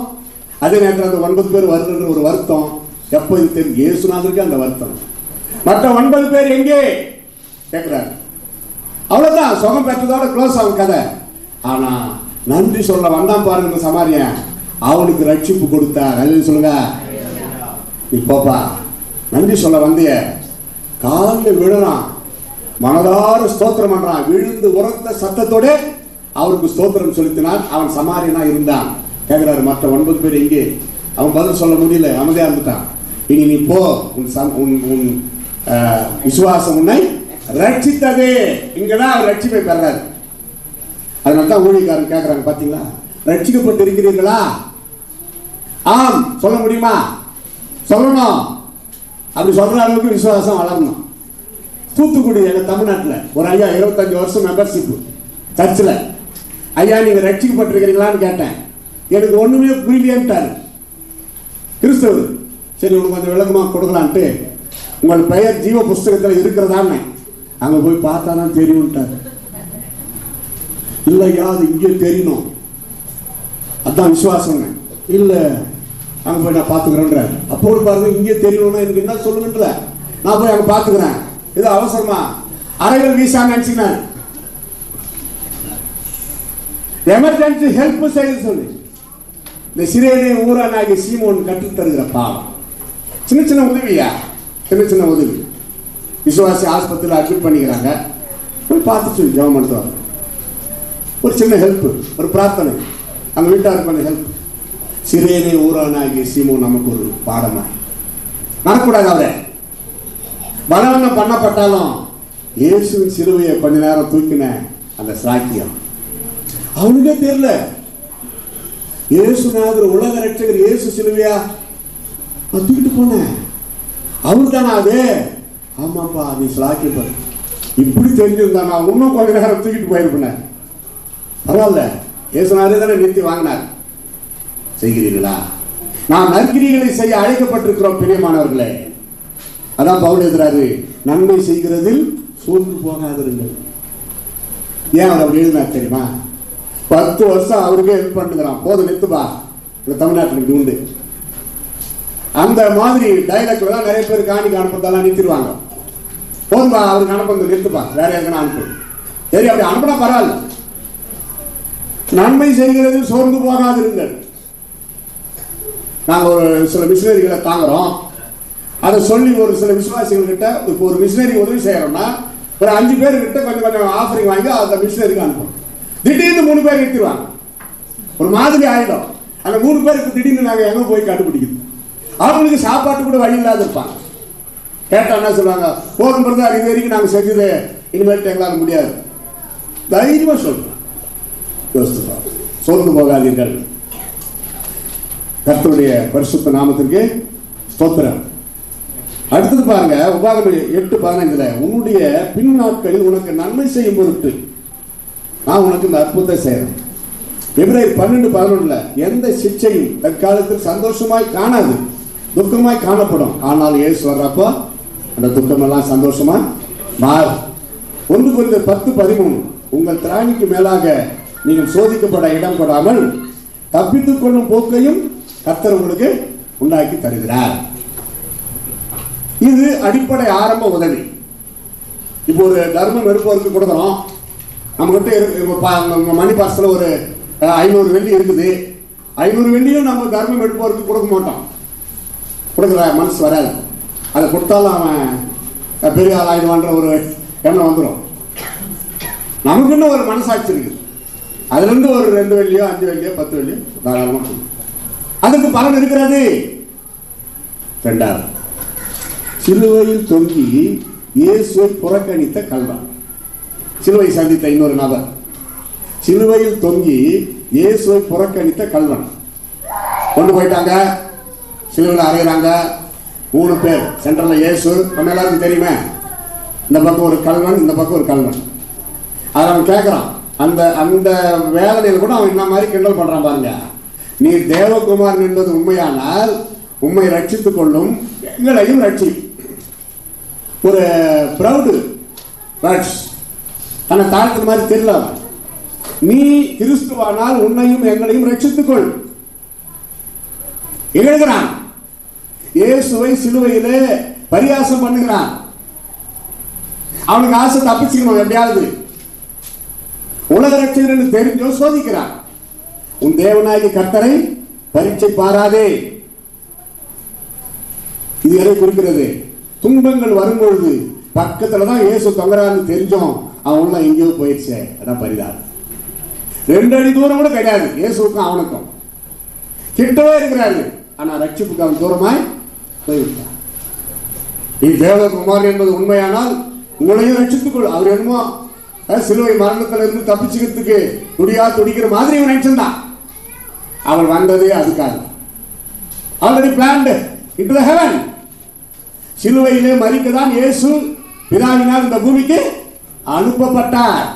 A: அதே நேரத்தில் அந்த 9 பேர் வருகின்ற ஒரு வருத்தம். எப்போ இது தெரியும்? இயேசுநாதருக்கு அந்த வருத்தம். மற்ற 9 பேர் எங்கே கேட்கிறாரு. அவ்வளவுதான், சுகம் பெற்றதோட க்ளோஸ் ஆகும் கதை. ஆனா நன்றி சொல்ல வந்தான் பாருங்க சமாரியன், அவனுக்கு ரட்சிப்பு கொடுத்தார். நல்லது சொல்லுங்க. நீ போப்பா, நன்றி சொல்ல வந்திய காலில் விழலாம், மனதார ஸ்தோத்திரம் பண்றான். விழுந்து உரத்த சத்தத்தோட அவருக்கு ஸ்தோத்திரம் செலுத்தினான். அவன் சமாரியனா இருந்தான். கேட்கிறாரு, மற்ற 9 பேர் எங்கே? அவன் பதில் சொல்ல முடியல, அமைதியா இருந்துட்டான். இனி நீ போ, உன் விசுவாசம் உன்னை ரட்சித்தது. இங்கதான் அவர் ரட்சிப்பை பெறாரு. அதனால தான் ஊழியக்காரன் கேட்கிறாங்க, பாத்தீங்களா, ரட்சிக்கப்பட்டு இருக்கிறீர்களா? ஆம் சொல்ல முடியுமா? சொல்லணும். அப்படி சொல்ற அளவுக்கு விசுவாசம் வளரணும். தூத்துக்குடி எங்க தமிழ்நாட்டில் ஒரு ஐயா 25 வருஷம் மெம்பர்ஷிப் சர்ச்சில். ஐயா நீங்க ரட்சிக்கப்பட்டிருக்கிறீங்களான்னு கேட்டேன். எனக்கு ஒண்ணுமே புரியலையேன்ட்டாரு கிறிஸ்தவர். சரி உனக்கு கொஞ்சம் விளக்கமா கொடுக்கலான்ட்டு, உங்கள் பெயர் ஜீவ புஸ்தகத்தில் இருக்கிறதான்னு அங்க போய் பார்த்தா தான் தெரியும்ட்டாரு. இல்லையா அது இங்கே தெரியணும், அதான் விசுவாசம். இல்லை அங்க போய் நான் பார்த்துக்கிறேன். அப்போது பாருங்க, இங்கே தெரியணும்னா எனக்கு என்ன சொல்லுங்கன்ற, நான் போய் அங்க பார்த்துக்கிறேன். இது அவசரமா அரைகள் வீசா நினைச்சுக்கிறேன். எமர்ஜென்சி ஹெல்ப் செய்ய சொல்லி இந்த சிறையிலே ஊரானாகிய சீமோன் கற்றுத் தருகிற பாவம். சின்ன சின்ன உதவியா, சின்ன சின்ன உதவி. விசுவாசி ஆஸ்பத்திரியில் அட்மிட் பண்ணிக்கிறாங்க, போய் பார்த்துட்டு ஜெபம் பண்ணிட்டு வர ஒரு சின்ன ஹெல்ப், ஒரு பிரார்த்தனை, அங்க வீட்டாருக்கு பண்ண ஹெல்ப். சிறையிலே ஊரானாகிய சீமோன் நமக்கு ஒரு பாடமா நடக்கூடாது. அவரை பலவன்னம் பண்ணப்பட்டாலும் இயேசுவின் சிலுவையை கொஞ்ச நேரம் தூக்கின அந்த சாக்கியம் அவனுக்கே தெரியல. இயேசுநாதர் உலக ரட்சகர், இயேசு சிலுவையா நான் தூக்கிட்டு போனேன், அவரு தானே அது? ஆமாப்பா நீ சாக்கியப்ப. இப்படி தெரிஞ்சிருந்தா நான் இன்னும் கொஞ்ச நேரம் தூக்கிட்டு போயிருப்பேன். பரவாயில்ல, இயேசுநாதரே தானே நிறுத்தி வாங்கினார். செய்கிறீர்களா? நாம் நற்கிரிகளை செய்ய அழைக்கப்பட்டிருக்கிறோம் பிரியமானவர்களே. அதான் பவுல் எழுதுறாரு, நன்மை செய்கிறதில் சோர்ந்து போகாதிருங்கள். ஏன் அவர் அப்படி எழுதினார் தெரியுமா? 10 வருஷம் அவருக்கே ஹெல்ப் பண்ணுகிறான். போதும் நிறுத்துப்பா, இந்த தமிழ்நாட்டில் இப்படி உண்டு. அந்த மாதிரி டைலாக்ல தான் நிறைய பேர் காணிக்கு அனுப்புறதெல்லாம் நிறுத்திடுவாங்க. போதும்பா அவருக்கு அனுப்புறது நிறுத்துப்பா, வேற யாருக்குன்னா அனுப்பு. சரி அப்படி அனுப்புனா பரவாயில்ல. நன்மை செய்கிறதில் சோர்ந்து போகாதிருங்கள். நாங்கள் ஒரு சில மிஷினரிகளை தாங்குறோம். அதை சொல்லி ஒரு சில விசுவாசிகள் கிட்ட, இப்போ ஒரு மிஷினரி உதவி செய்யறோம்னா ஒரு 5 பேர்கிட்ட கொஞ்சம் கொஞ்சம் ஆஃபரிங் வாங்கி அந்த மிஷினரிக்கு அனுப்பணும். திடீர்னு 3 பேர் எடுத்துருவாங்க, ஒரு மாதிரி ஆயிடும். அந்த 3 பேருக்கு திடீர்னு நாங்கள் எங்க போய் கண்டுபிடிக்குது. அவங்களுக்கு சாப்பாட்டு கூட வழி இல்லாத இருப்பாங்க. கேட்டா என்ன சொல்லுவாங்க, போதும் பிரதர் இது வரைக்கும் நாங்கள் செஞ்சது, இனிமேல் எங்களால் முடியாது. தைரியமா சொல்றோம், சோர்ந்து போகாதீர்கள். கர்த்தருடைய பரிசுத்த நாமத்திற்கு ஸ்தோத்திரம். அடுத்தது பாருங்க, உபாகமம் 8:15 உன்னுடைய பின் நாட்களில் உனக்கு நன்மை செய்யும் பொருட்டு நான் உனக்கு இந்த அற்புதத்தை செய்யறேன். எபிரேயர் 12:11 எந்த சிக்ஷையும் தற்காலத்தில் சந்தோஷமாய் காணாது, துக்கமாய் காணப்படும். ஆனால் இயேசு வர்றப்போ அந்த துக்கமெல்லாம் சந்தோஷமா மாறும். 1 கொரிந்தியர் 10:13 உங்கள் திராணிக்கு மேலாக நீங்கள் சோதிக்கப்பட இடம் கொடாமல் தப்பித்துக் கொள்ளும் போக்கையும் கர்த்தர் உங்களுக்கு உண்டாக்கி தருகிறார். இது அடிப்படை ஆரம்ப உதவி. இப்போ ஒரு தர்மம் எடுப்பவருக்கு கொடுக்குறோம். நம்ம கிட்ட மணி பார்சல ஒரு 500 வெள்ளி இருக்குது. 500 வெள்ளியும் நம்ம தர்மம் எடுப்பவருக்கு கொடுக்க மாட்டோம், கொடுக்குற மனசு வராது. அதை கொடுத்தாலும் அவன் பெரிய ஆள் ஆயிடுவான்ற ஒரு எண்ணம் வந்துடும். நமக்குன்னு ஒரு மனசாட்சி இருக்குது. அதுல இருந்து ஒரு 2 வெள்ளியோ 5 வெள்ளியோ 10 வெள்ளியோ தாராளமாக அதுக்கு பலன் இருக்கிறது. 2வது, சிலுவையில் தொங்கி இயேசுவை புறக்கணித்த கள்வன். சிலுவை சந்தித்த இன்னொரு நபர், சிலுவையில் தொங்கி இயேசுவை புறக்கணித்த கள்வன். கொண்டு போயிட்டாங்க, சிலுவையில் அறையிறாங்க. 3 பேர் சென்ட்ரல்ல இயேசு. நம்ம எல்லாருக்கும் தெரியுமே, இந்த பக்கம் ஒரு கள்வன், இந்த பக்கம் ஒரு கள்வன். அதை அவன் கேட்கிறான். அந்த அந்த வேதனையில் கூட அவன் என்ன மாதிரி கிண்டல் பண்றான் பாருங்க. நீ தேவகுமாரன் என்பது உண்மையானால் உம்மை ரட்சித்துக் கொள்ளும், எங்களையும் ரட்சி. ஒரு ப்ரௌடு வேர்ட்ஸ், தன்னை தாழ்த்துற மாதிரி தெரியல. நீ கிறிஸ்துவானால் உன்னையும் எங்களையும் ரட்சித்துக்கொள். எழுதுகிறான். இயேசுவை சிலுவையிலே பரியாசம் பண்ணுகிறான். அவனுக்கு ஆசை தப்பிச்சுக்கணும், எப்படியாவது உலக ரட்சகர் என்று தெரிஞ்சோ சோதிக்கிறான். உன் தேவனாகிய கர்த்தரை பரீட்சை பாராதே. இது எதை குறிக்கிறது? துன்பங்கள் வரும்பொழுது பக்கத்துலதான் இயேசு தொங்கறான்னு தெரிஞ்சோம், அவன் எங்கேயோ போயிடுச்சே, அதான் பரிதாபம். 2 அடி தூரம் கூட கிடையாது இயேசுக்கும் அவனுக்கும், கிட்டவே இருக்கிறாரு. ஆனா ரட்சிப்புக்கு அவன் தூரமாய் போய்விட்டான். நீ தேவகுமார் என்பது உண்மையானால் உங்களையும் ரட்சித்துக் கொள். அவர் என்னமோ சிலுவை மரணத்துல இருந்து தப்பிச்சுக்கிறதுக்கு துடிக்கிற மாதிரி இவன் நினைச்சிருந்தான். அவள் வந்ததே அதுக்காக. Already plant into the heaven. சிலுவையிலே மரிக்கதான் இயேசு பிதாவினால் இந்த பூமிக்கு அனுப்பப்பட்டார்.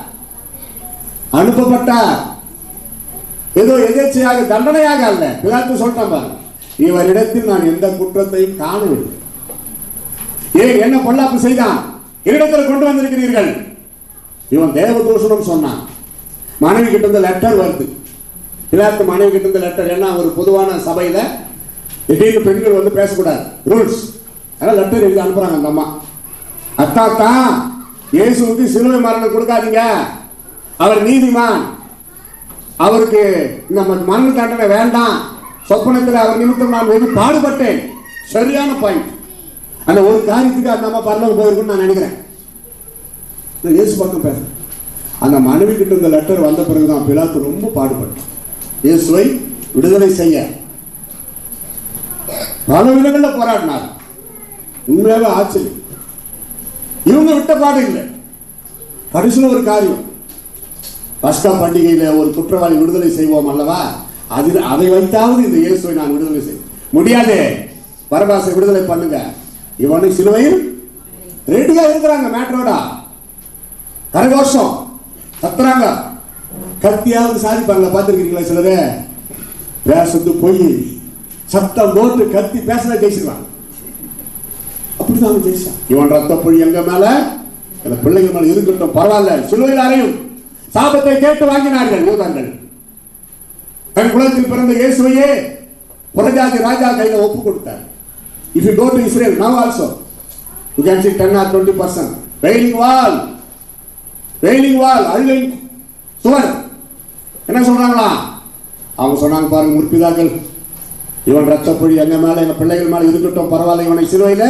A: ஏதோ எதேச்சையாக தண்டனையாக அல்ல. பிலாத்து சொல்றான் பாருங்க, இவரிடத்தில் நான் எந்த குற்றத்தையும் காணவில்லை. ஏன் என்ன பொல்லாப்பு செய்தான்? என்னிடத்தில் கொண்டு வந்திருக்கிறீர்கள். இவன் தேவதூஷணம் சொன்னான். மனைவி கிட்ட இருந்த லெட்டர் வருது. பிலாத்து மனைவி கிட்ட இருந்த லெட்டர் என்ன, ஒரு பொதுவான சபையில திடீர்னு பெண்கள் வந்து பேசக்கூடாது, ரூல்ஸ். அதனால லெட்டர் எழுதி அனுப்புறாங்க அந்த அம்மா. அத்தாத்தா, இயேசுவுக்கு சிலுவை மரணம் கொடுக்காதீங்க, அவர் நீதிமான், அவருக்கு இந்த மரண தண்டனை வேண்டாம், சொப்பனத்தில் அவர் நிமித்தம் நான் வெகு பாடுபட்டேன். சரியான பாயிண்ட். அந்த ஒரு காரியத்துக்கு அந்த அம்மா பரலோகம் போயிருக்குன்னு நான் நினைக்கிறேன். இயேசு பக்கம் பேச அந்த மனைவி கிட்ட இந்த லெட்டர் வந்த பிறகுதான் பிலாத்து ரொம்ப பாடுபட்டான் இயேசுவை விடுதலை செய்ய. பல விதங்களில் போராடினார். உண்மையாக ஆச்சரியம். இவங்க விட்ட பாடு இல்லை. கடைசியில் ஒரு காரியம், பஸ்கா பண்டிகையில ஒரு குற்றவாளி விடுதலை செய்வோம் அல்லவா, அதை வைத்தாவது இந்த இயேசுவை நான் விடுதலை செய்ய முடியாது, பரபாசை விடுதலை பண்ணுங்க. இவனை சிலுவையில் ரெடியா இருக்கிறாங்க. மேட்ரோடா கரகோஷம் கத்துறாங்க. கத்தியாவது சாதிப்பாங்க. பார்த்துருக்கீங்களா? சிலரு பேசுறது போய் சத்தம் போட்டு கத்தி பேசுறத ஜெயிச்சிருவாங்க. அப்படிதான் ஜெயிச்சான். இவன் ரத்த பொழி எங்க மேல, பிள்ளைங்க மேல இருக்கட்டும் பரவாயில்ல, சிலுவையில் அறையும். சாபத்தை கேட்டு வாங்கினார்கள் யூதர்கள். தன் குலத்தில் பிறந்த இயேசுவையே புறஜாதி ராஜா கையில ஒப்பு கொடுத்தார். If you go to Israel now also, you can see 10 or 20% wailing wall, அழுகை சுவர். என்ன சொல்றாங்களா? அவங்க சொன்னாங்க பாருங்க, முற்பிதாக்கள், இவன் ரத்தப்பொழி எங்க மேல எங்க பிள்ளைகள் மேல இருக்கட்டும் பரவாயில்ல, இவனை சிலுவையில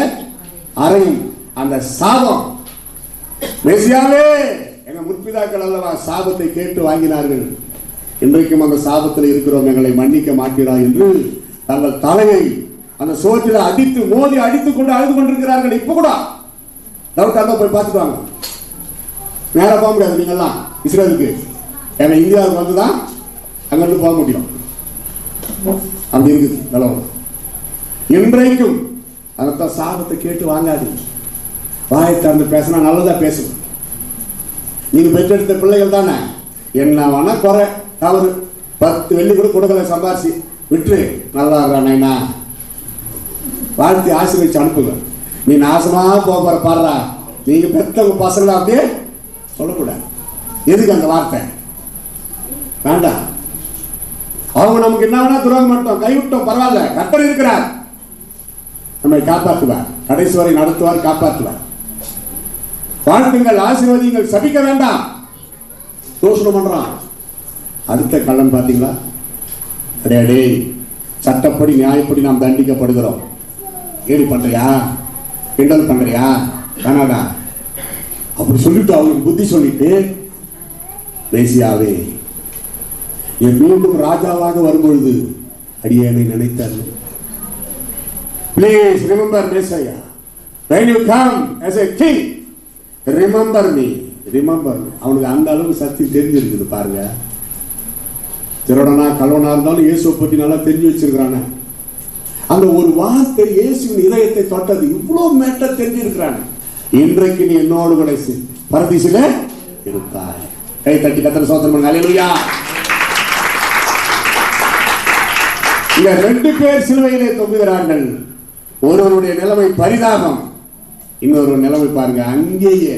A: அறையும். அந்த சாபம் மெசியாவே எங்க முற்பிதாக்கள் அல்லவா சாபத்தை கேட்டு வாங்கினார்கள். இன்றைக்கும் அந்த சாபத்தில் இருக்கிறோம், எங்களை மன்னிக்க மாட்டீரா என்று தங்கள் தலையை அந்த சோற்றில அடித்து மோதி அடித்துக் கொண்டு அழுது கொண்டிருக்கிறார்கள். இப்ப கூட டவுட் அங்க போய் பார்த்துட்டு வாங்க. நேரா போக முடியாது நீங்கெல்லாம் இஸ்ரேலுக்கு. ஏன்னா இந்தியாவுக்கு வந்துதான் அங்கிருந்து போக முடியும். அப்படி இருக்குது நிலவரம். இன்றைக்கும் அதைத்தான் சாபத்தை கேட்டு வாங்காது. வாயை திறந்து பேசினா நல்லதா பேசணும். நீங்க பெற்றெடுத்த பிள்ளைகள் தானே, என்ன வேணா குறை தவறு, 10 வெள்ளி கூட கொடுக்கல சம்பாரிச்சு விட்டு நல்லா இருக்கிறானா வாழ்த்தி ஆசீர்வதிச்சு அனுப்புங்க. நீ நாசமா போற பாடுறா, நீங்க பெத்தவங்க பசங்களா அப்படியே சொல்லக்கூடாது. எதுக்கு அந்த வார்த்தை வேண்டாம். அவங்க நமக்கு என்ன வேணா துரோகம் பண்ணிட்டோம், கைவிட்டோம், பரவாயில்ல, கர்த்தர் இருக்கிறார், நம்மை காப்பாற்றுவார், கடைசி வரை நடத்துவார், காப்பாற்றுவார். வாழ்த்துங்கள், ஆசீர்வதிங்கள், சபிக்க வேண்டாம். தோஷணம் பண்றான். அடுத்த கள்ளன் பார்த்தீங்களா? அடே சட்டப்படி நியாயப்படி நாம் தண்டிக்கப்படுகிறோம். ஏடி பண்றியா, கிண்டல் பண்றியா, கனடா அப்படி சொல்லிட்டு அவனுக்கு புத்தி சொல்லிட்டு, மேசியாவே என் மீண்டும் ராஜாவாக வரும்பொழுது அடியேனை நினைத்தார். Please remember Messiah. When you come as a king, remember me. அவனுக்கு அந்த அளவுக்கு சக்தி தெரிஞ்சிருக்குது பாருங்க. திருடனா கல்வனா இருந்தாலும் இயேசுவை பற்றி நல்லா தெரிஞ்சு வச்சிருக்கிறான. அந்த ஒரு வார்த்தை இயேசுவின் இதயத்தை தொட்டது. இவ்வளவு மேட்ட தெரிஞ்சிருக்கிறான். இன்றைக்கு நீ என்னோடு கூட பரதீசில இருக்காய். கை தட்டி கர்த்தரை ஸ்தோத்திரம் பண்ணுங்க. அல்லேலூயா. இந்த 2 பேர் சிலுவையிலே தொங்குகிறார்கள். ஒருவருடைய நிலைமை பரிதாபம், இன்னொரு நிலைமை பாருங்க, அங்கேயே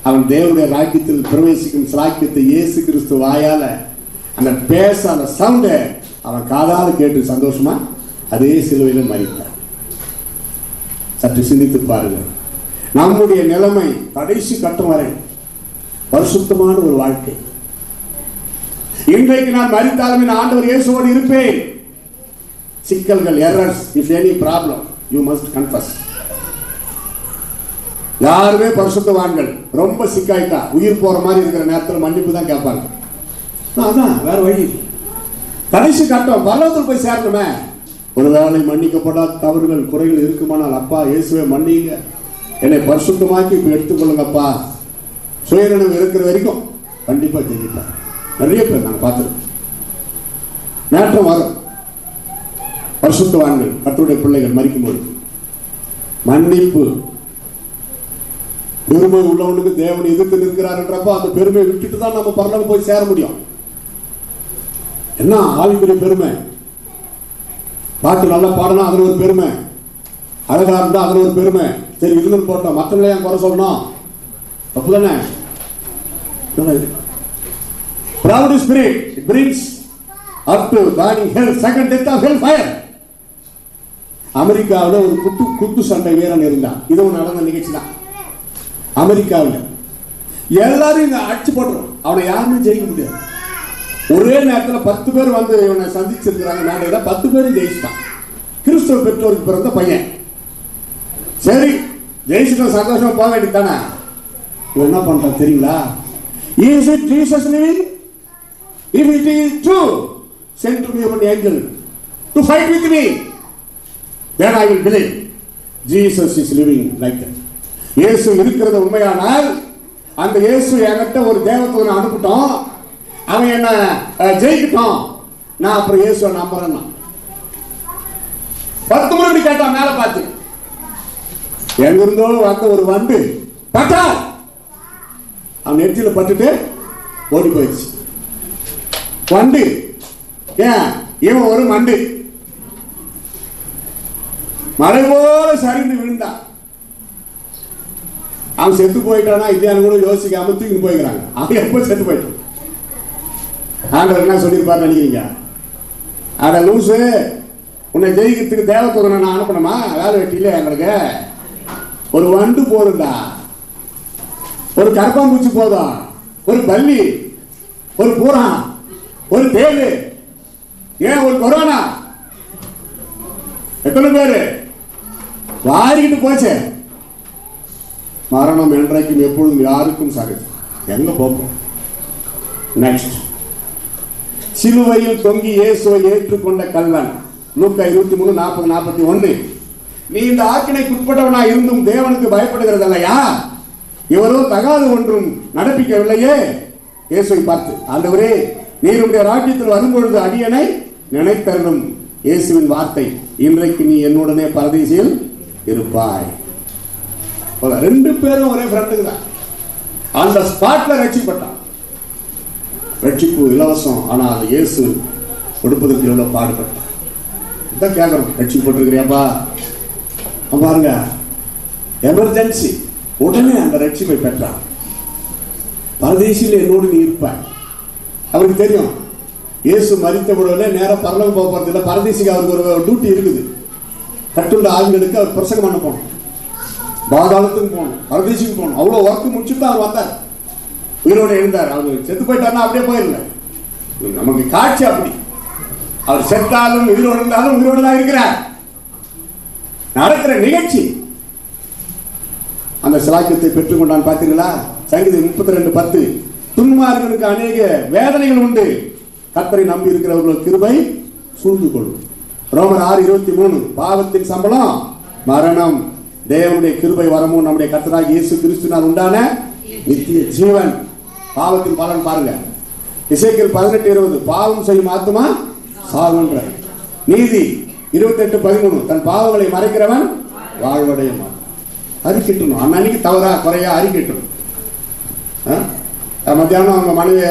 A: அவன் தேவனுடைய ராஜ்யத்தில் பிரவேசிக்கும் சாக்கியத்தை இயேசு கிறிஸ்து வாயால அந்த பேச அந்த சவுண்ட அவன் காதால கேட்டு சந்தோஷமா அதே சிலுவையில மரித்தார். சற்று சிந்தித்து பாருங்க. நம்முடைய நிலைமை கடைசி கட்டம் வரை பரிசுத்தமான ஒரு வாழ்க்கை. இன்றைக்கு நான் மரித்தாலும் என் ஆண்டவர் இயேசுவோடு இருப்பேன். சிக்கல்கள், errors, if any problem you must confuse. யாருமே பரிசுத்தவான்கள் ரொம்ப சிக்காயிட்டா உயிர் போற மாதிரி இருக்கிற நேரத்தில் மன்னிப்பு தான் கேட்பாங்க. அதான் வேற வழி. கடைசி கட்டம் பரலோகத்தில் போய் சேரணுமே. ஒருவேளை மன்னிக்கப்படாத தவறுகள் குறைகள் இருக்குமானால், அப்பா இயேசுவை மன்னிங்க, என்னை பரிசுத்தமாக்கி இப்ப எடுத்துக்கொள்ளுங்கப்பா, சுயநலம் இருக்கிற வரைக்கும் கண்டிப்பா ஜெயிப்பார். நிறைய பேர் நாங்கள் பார்த்துருக்கோம். நேற்றம் வரும். பரிசுத்தவான்கள் கர்த்தருடைய பிள்ளைகள் மரிக்கும்போது மன்னிப்பு, பெருமை உள்ளவனுக்கு தேவன் எதிர்த்து நிற்கிறார் என்றப்போ அந்த பெருமையை விட்டுட்டு தான் நம்ம பரலோகம் போய் சேர முடியும். என்ன ஆவிக்குரிய பெருமை? பாட்டு நல்லா பாடணும், அதுல ஒரு பெருமை. அழகா இருந்தா அதுல ஒரு பெருமை. சரி இருந்துன்னு போட்டோம், மற்றவங்களை ஏன் குறை சொல்லணும்? தப்பு தானே? Proud spirit, it brings up to burning hell, second death of hell fire. அமெரிக்காவில் ஒரு குத்து சண்டை வீரன் இருந்தான். இதுவும் நடந்த நிகழ்ச்சி தான். அமெரிக்காவில் எல்லாரும் இங்க அடிச்சு போட்டுரும், அவனை யாருமே ஜெயிக்க முடியாது. ஒரே நேரத்தில் 10 பேர் வந்து இவனை சந்திச்சிருக்கிறாங்க. மேடையில 10 பேரும் ஜெயிச்சிட்டான். கிறிஸ்தவ பெற்றோருக்கு பிறந்த பையன். சரி ஜெயிச்சுட்டு சந்தோஷமா போக வேண்டியதானே. இவன் என்ன பண்றான் தெரியுங்களா? Is it Jesus living? If it is true, send to me an angel to fight with me. Then I will believe Jesus is living like that. இயேசு இருக்கிறது உண்மையானால் அந்த இயேசு என்கிட்ட ஒரு தேவதூதனை அனுப்பிட்டோம், அவன் என்ன ஜெயிக்கிட்டோம், நான் அப்புறம் இயேசுவை நம்புறேன்னா. 10 முறை கேட்டான் மேல பார்த்து. எங்கிருந்தோ வந்த ஒரு வண்டு பட்டா அவன் நெற்றியில பட்டுட்டு ஓடி போயிடுச்சு. வண்டு ஏன்? இவன் ஒரு மண்டு. மலை போல சரிந்து விழுந்தான். அவன் செத்து போயிட்டானா இல்லையான்னு கூட யோசிக்காம தூக்கி போய்க்கிறாங்க. அவன் எப்போ செத்து போயிட்டான்? ஆண்டவர் என்ன சொல்லியிருப்பாரு நினைக்கிறீங்க? அட லூசு, உன்னை ஜெயிக்கிறதுக்கு தேவதூதனை நான் அனுப்பணுமா? வேலை வெட்டியில எங்களுக்கு ஒரு வண்டு போதுண்டா, ஒரு கரப்பாம்பூச்சி போதும், ஒரு பல்லி, ஒரு பூரா, ஒரு தேடு, ஏன் ஒரு கொரோனா, எத்தனை பேரு வாரிக்கிட்டு போச்சு. மரணம் என்றைக்கும் எப்பொழுதும் யாருக்கும் சகஜம். எங்க போகும்? நெக்ஸ்ட், சிலுவையில் தொங்கி இயேசுவை ஏற்றுக்கொண்ட கல்வன். லூக்கா 23:40-41. நீ இந்த ஆக்கினைக்கு உட்பட்டவனா இருந்தும் தேவனுக்கு பயப்படுகிறது இல்லையா? இவரோ தகாது ஒன்றும் நடப்பிக்கவில்லையே. இயேசுவை பார்த்து, ஆண்டவரே நீர் உடைய ராஜ்யத்தில் வரும்பொழுது அடியனை நினைத்தருளும். இயேசுவின் வார்த்தை, இன்றைக்கு நீ என்னுடனே பரதீசில் இருப்பாய். 2 பேரும் ஒரே ஃப்ரெண்டுக்கு தான். அந்த ஸ்பாட்ல ரட்சிக்கப்பட்டான். ரட்சிப்பு இலவசம், ஆனால் இயேசு கொடுப்பதற்கு எவ்வளவு பாடுபட்டான். இதான் கேட்கறோம், ரட்சிக்கப்பட்டிருக்கிறியாப்பா? பாருங்க, எமர்ஜென்சி, உடனே அந்த ரட்சிப்பை பெற்றான். பரதேசியில் என்னோடு நீ இருப்பாய். அவருக்கு தெரியும் இயேசு மரித்த பொழுது நேரம் பரலோகம் போக போறது இல்லை. பரதேசிக்கு அவருக்கு ஒரு டியூட்டி இருக்குது. கட்டுள்ள ஆளுங்களுக்கு அவர் பிரசங்கம் பண்ண போகணும், பாதாளத்துக்கு போகணும், பரதேசிக்கு போகணும். அவ்வளோ ஒர்க்கு முடிச்சுட்டு அவர் வந்தார், உயிரோடு எழுந்தார். அவர் செத்து போயிட்டாருன்னா அப்படியே போயிருங்க. நமக்கு காட்சி அப்படி. அவர் செத்தாலும் உயிரோடு இருந்தாலும் உயிரோடு தான் இருக்கிறார். நடக்கிற நிகழ்ச்சி. அந்த சிலாக்கியத்தை பெற்றுக்கொண்டான். பார்த்தீங்களா? சங்கீதம் 32:10. துன்மார்களுக்கு அநேக வேதனைகள் உண்டு, கர்த்தரை நம்பி இருக்கிறவர்கள் கிருபை சூழ்ந்து கொள்ளும். ரோமர் 6:23. பாவத்தின் சம்பளம் மரணம், தேவனுடைய கிருபை வரமும் நம்முடைய கர்த்தராகிய இயேசு கிறிஸ்துவினால் உண்டான நித்திய ஜீவன். பாவத்தின் பலன் பாருங்க. எசேக்கியேல் 18:20. பாவம் செய்யும் ஆத்துமா சாவுன்ற. நீதி 28:13. தன் பாவங்களை மறைக்கிறவன் வாழ்வடைய மாட்டான். அறிக்கிட்டணும். அன்னைக்கு தவறா குறையா அறிக்கிட்டணும். மத்தியானம் அவங்க மனைவிய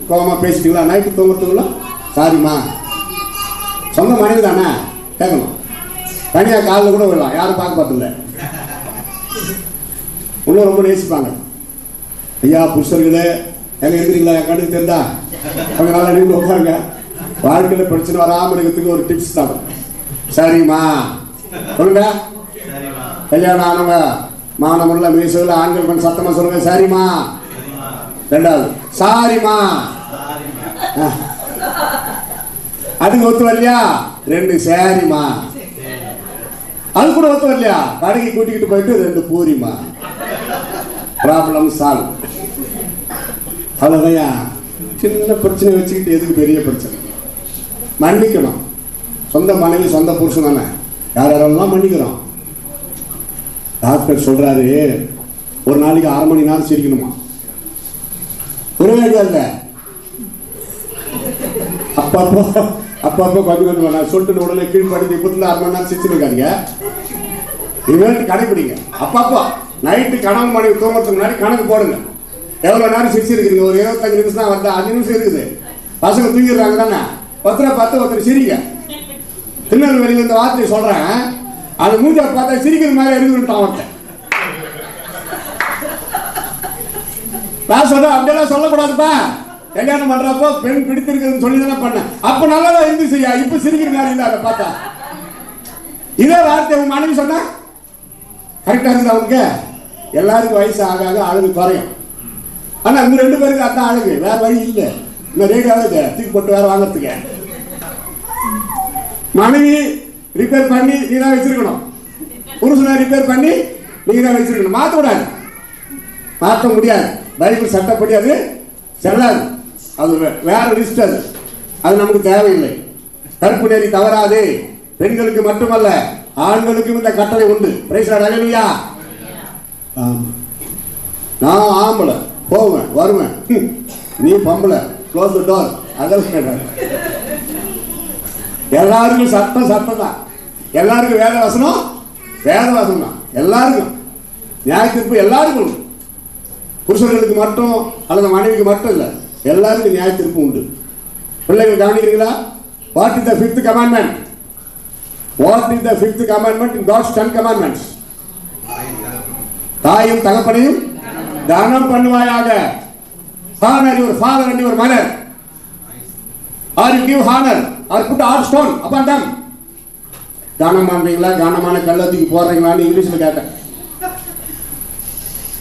A: கோபமா பேசிட்டீங்களா? நைட்டு தூங்குறதுக்குள்ள சாரிம்மா சொந்த மனைவி தானே கேட்கணும். தனியாக காலில் கூட விடலாம், யாரும் பார்க்க பார்த்துல. இன்னும் ரொம்ப நேசிப்பாங்க. ஐயா புருஷர்களே எங்க இருக்கிறீங்களா, என் கண்ணுக்கு தெரிந்தா அவங்க நல்லா நீங்க உட்காருங்க. வாழ்க்கையில் பிரச்சனை வராமல் இருக்கிறதுக்கு ஒரு டிப்ஸ் தான். சரிம்மா சொல்லுங்க. கல்யாணம் ஆனவங்க மானமுள்ள மீசையில் ஆண்கள் கொஞ்சம் சத்தமா சொல்லுங்க. சரிம்மா. ரெண்டாவது சாரிம்மா. அதுக்கு ஒத்து வரலையா? ரெண்டு சரிம்மா. அது கூட ஒத்து வரலையா? கடைக்கு கூட்டிக்கிட்டு போயிட்டு ரெண்டு பூரிமா. Problem solve. அவ்வளோதையா. சின்ன பிரச்சனை வச்சுக்கிட்டு எதுக்கு பெரிய பிரச்சனை? மன்னிக்கணும். சொந்த மனைவி சொந்த புருஷன் தானே, யாரெல்லாம் மன்னிக்கிறோம். டாக்டர் சொல்றாரு ஒரு நாளைக்கு 1/2 மணி நேரம் சிரிக்கணுமா. ஒரு வேலையா இல்ல, அப்பப்போ கொஞ்சம் நான் சொல்லிட்டு உடனே கீழ்படுத்தி இப்பத்துல 1/2 மணி நேரம் சிரிச்சு இருக்காதீங்க. இனிமேல் கடைப்பிடிங்க. அப்பப்போ நைட்டு கணவன் மனைவி தூங்கறதுக்கு முன்னாடி கணக்கு போடுங்க. எவ்வளவு நேரம் சிரிச்சு இருக்குங்க. ஒரு 25 நிமிஷம் தான் வருது, 5 நிமிஷம் இருக்குது. பசங்க தூங்கிடுறாங்க தானே, ஒருத்தர் சிரிங்க. திருநெல்வேலியில் இந்த வார்த்தையை சொல்றேன், அது மூஞ்ச பார்த்தா சிரிக்கிற மாதிரி இருக்குன்ட்டான் ஒருத்தன். நான் சொல்றேன் அப்படியெல்லாம் சொல்லக்கூடாதுப்பா. கல்யாணம் பண்றப்போ பெண் பிடித்திருக்குதுன்னு சொல்லி தானே பண்ணேன். அப்ப நல்லதா இருந்துச்சுயா, இப்ப சிரிக்கிற மாதிரி இல்லை. அதை பார்த்தா இதே வார்த்தை உங்க மனைவி சொன்னா கரெக்டா இருக்குது. அவனுக்கு எல்லாருக்கும் வயசு ஆக ஆக அழகு குறையும். ஆனா இந்த 2 பேருக்கு அதான் அழகு, வேற வழி இல்லை. இந்த ரேடியாவே தூக்கி போட்டு வேற வாங்கறதுக்கு. மனைவி ரிப்பேர் பண்ணி நீ தான் வச்சிருக்கணும், புருஷனை ரிப்பேர் பண்ணி நீ தான் வச்சிருக்கணும். மாற்ற கூடாது, மாற்ற முடியாது. பைபிள் சட்டப்படி அது செல்லாது. அது வேற லிஸ்ட். அது நமக்கு தேவையில்லை. கற்பு நெறி தவறாது. பெண்களுக்கு மட்டுமல்ல ஆண்களுக்கும் இந்த கட்டளை உண்டு. Praise the Lord. ஹல்லேலூயா. நான் ஆம்பளை போவேன் வருவேன், நீ பொம்பளை க்ளோஸ் தி டோர். அதெல்லாம் எல்லாருக்கும் சட்டம் தான். எல்லாருக்கும் வேத வசனம் தான். எல்லாருக்கும் நியாய தீர்ப்பு எல்லாருக்கும் உண்டு. புருஷர்களுக்கு மட்டும் அல்லது மனைவிக்கு மட்டும் இல்லை, எல்லாருக்கும் நியாய தீர்ப்பு உண்டு. பிள்ளைகள் கவனிக்கிறீங்களா? What is the 5th commandment? What is the 5th commandment in God's 10 commandments? தாயும் தகப்பனையும் தானம் பண்ணுவாயாக. Honor your father and your mother. Or you give honor or put a hard stone upon them. தானம் பண்றீங்களா, கனமான கள்ளத்துக்கு போடுறீங்களான்னு இங்கிலீஷ்ல கேட்டேன்.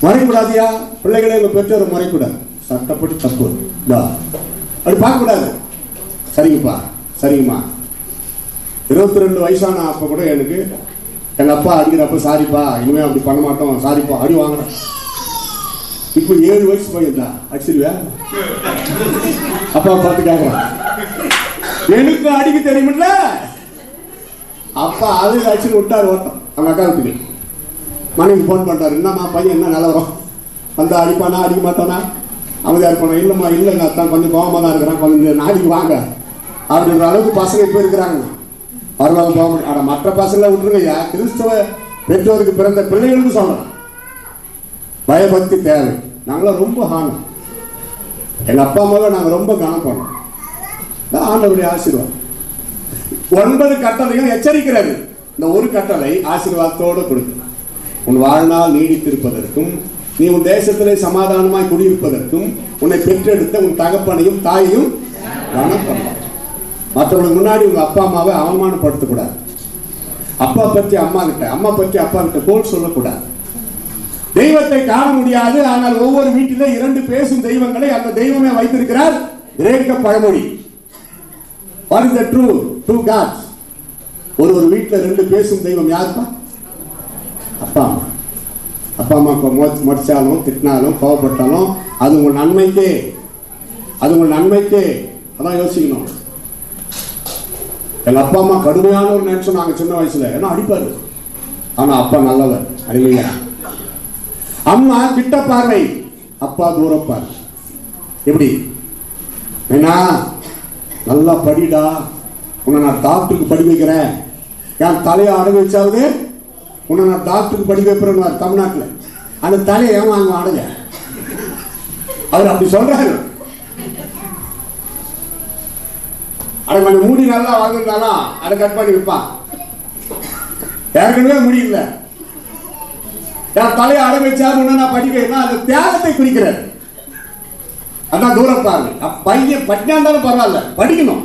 A: மறைக்கூடாதியா பிள்ளைகளே, உங்க பெற்றோர் மறைக்கூடாது. சட்டப்படி தப்பு அப்படி பார்க்கக்கூடாது. சரிங்கப்பா சரிங்கம்மா. 22 வயசான அப்ப கூட எனக்கு எங்க அப்பா அடிக்கிறப்ப சாரிப்பா இனிமே அப்படி பண்ண மாட்டோம் சாரிப்பா அடி வாங்குறேன். இப்போ 7 வயசு போயிருந்தா அடிச்சிருவே. அப்பா பார்த்து கேட்கறான், எனக்கு அடிக்க தெரியுமில்ல. அப்பா அது அடிச்சுன்னு விட்டாரு ஓட்டம். அவங்க அக்கா வீட்டுக்கு மனைவி போன் பண்ணிட்டாரு, என்னம்மா பையன் என்ன நிலவரம், வந்தா அடிப்பானா அடிக்க மாட்டானா, அமைதியா இருப்பானா. இல்லைம்மா இல்லைங்க அத்தான் கொஞ்சம் கோபமாக தான் இருக்கிறான், கொஞ்சம் நாளைக்கு வாங்க அப்படின்ற அளவுக்கு பசங்க இப்போ இருக்கிறாங்க. வரலாம் போக முடியும். ஆனால் மற்ற பசங்களை விட்டுருங்கய்யா, கிறிஸ்தவ பெற்றோருக்கு பிறந்த பிள்ளைகளுக்கு சொல்றேன், பயபக்தி தேவை. நாங்களாம் ரொம்ப ஹானம். எங்கள் அப்பா அம்மாவை நாங்கள் ரொம்ப கனம் பண்ணோம். ஆண்டவருடைய ஆசீர்வாதம். 9 கட்டளையும் எச்சரிக்கிறது. இந்த ஒரு கட்டளை ஆசீர்வாதத்தோடு கொடுக்கும். உன் வாழ்நாள் நீடித்திருப்பதற்கும், நீ உன் தேசத்திலே சமாதானமாய் குடியிருப்பதற்கும், உன்னை பெற்றெடுத்த உன் தகப்பனையும் தாயையும் கனம் பண்ணலாம். மற்றவங்களுக்கு முன்னாடி உங்க அப்பா அம்மாவை அவமானப்படுத்தக்கூடாது. அப்பா பற்றி அம்மா கிட்ட, அம்மா பற்றி அப்பா கிட்ட கோல் சொல்லக்கூடாது. தெய்வத்தை காண முடியாது, ஆனால் ஒவ்வொரு வீட்டிலே 2 பேசும் தெய்வங்களை அந்த தெய்வமே வைத்திருக்கிறார். கிரேக்க பழமொழி. What is the two gods? ஒரு வீட்டில் 2 பேசும் தெய்வம் யாருப்பா? அப்பா அம்மா. அப்பா அம்மா மடிச்சாலும் திட்டினாலும் கோவப்பட்டாலும் அது உங்கள் நன்மைக்கே, அது உங்கள் நன்மைக்கே. அதான் யோசிக்கணும். எங்க அப்பா அம்மா கடுமையானவர் நினைச்சோம் நாங்க சின்ன வயசுல, ஏன்னா அடிப்பாரு. ஆனா அப்பா நல்லவர். அறிவியா? அம்மா கிட்ட பார்வை, அப்பா தூரப்பார். எப்படி என்ன நல்லா படிடா, உன்னை நான் டாக்டருக்கு படி வைக்கிறேன், என் தலையை அடகு வச்சாவது உன்னை நான் டாக்டருக்கு படி வைப்பேன். தமிழ்நாட்டில் அந்த தலையை ஏமாங்க அடங்க, அவர் அப்படி சொல்றாரு. அதை கொஞ்சம் மூடி நல்லா வாழ்ந்தாலும் அதை கட் பண்ணி வைப்பான். ஏற்கனவே முடியல, என் தலையை அடை வச்சாருன்னு நான் படிக்கிறேன்னா அது தியாகத்தை குறிக்கிறேன். அதான் தூரம் பாரு. பையன் பட்டினா இருந்தாலும் பரவாயில்ல, படிக்கணும்.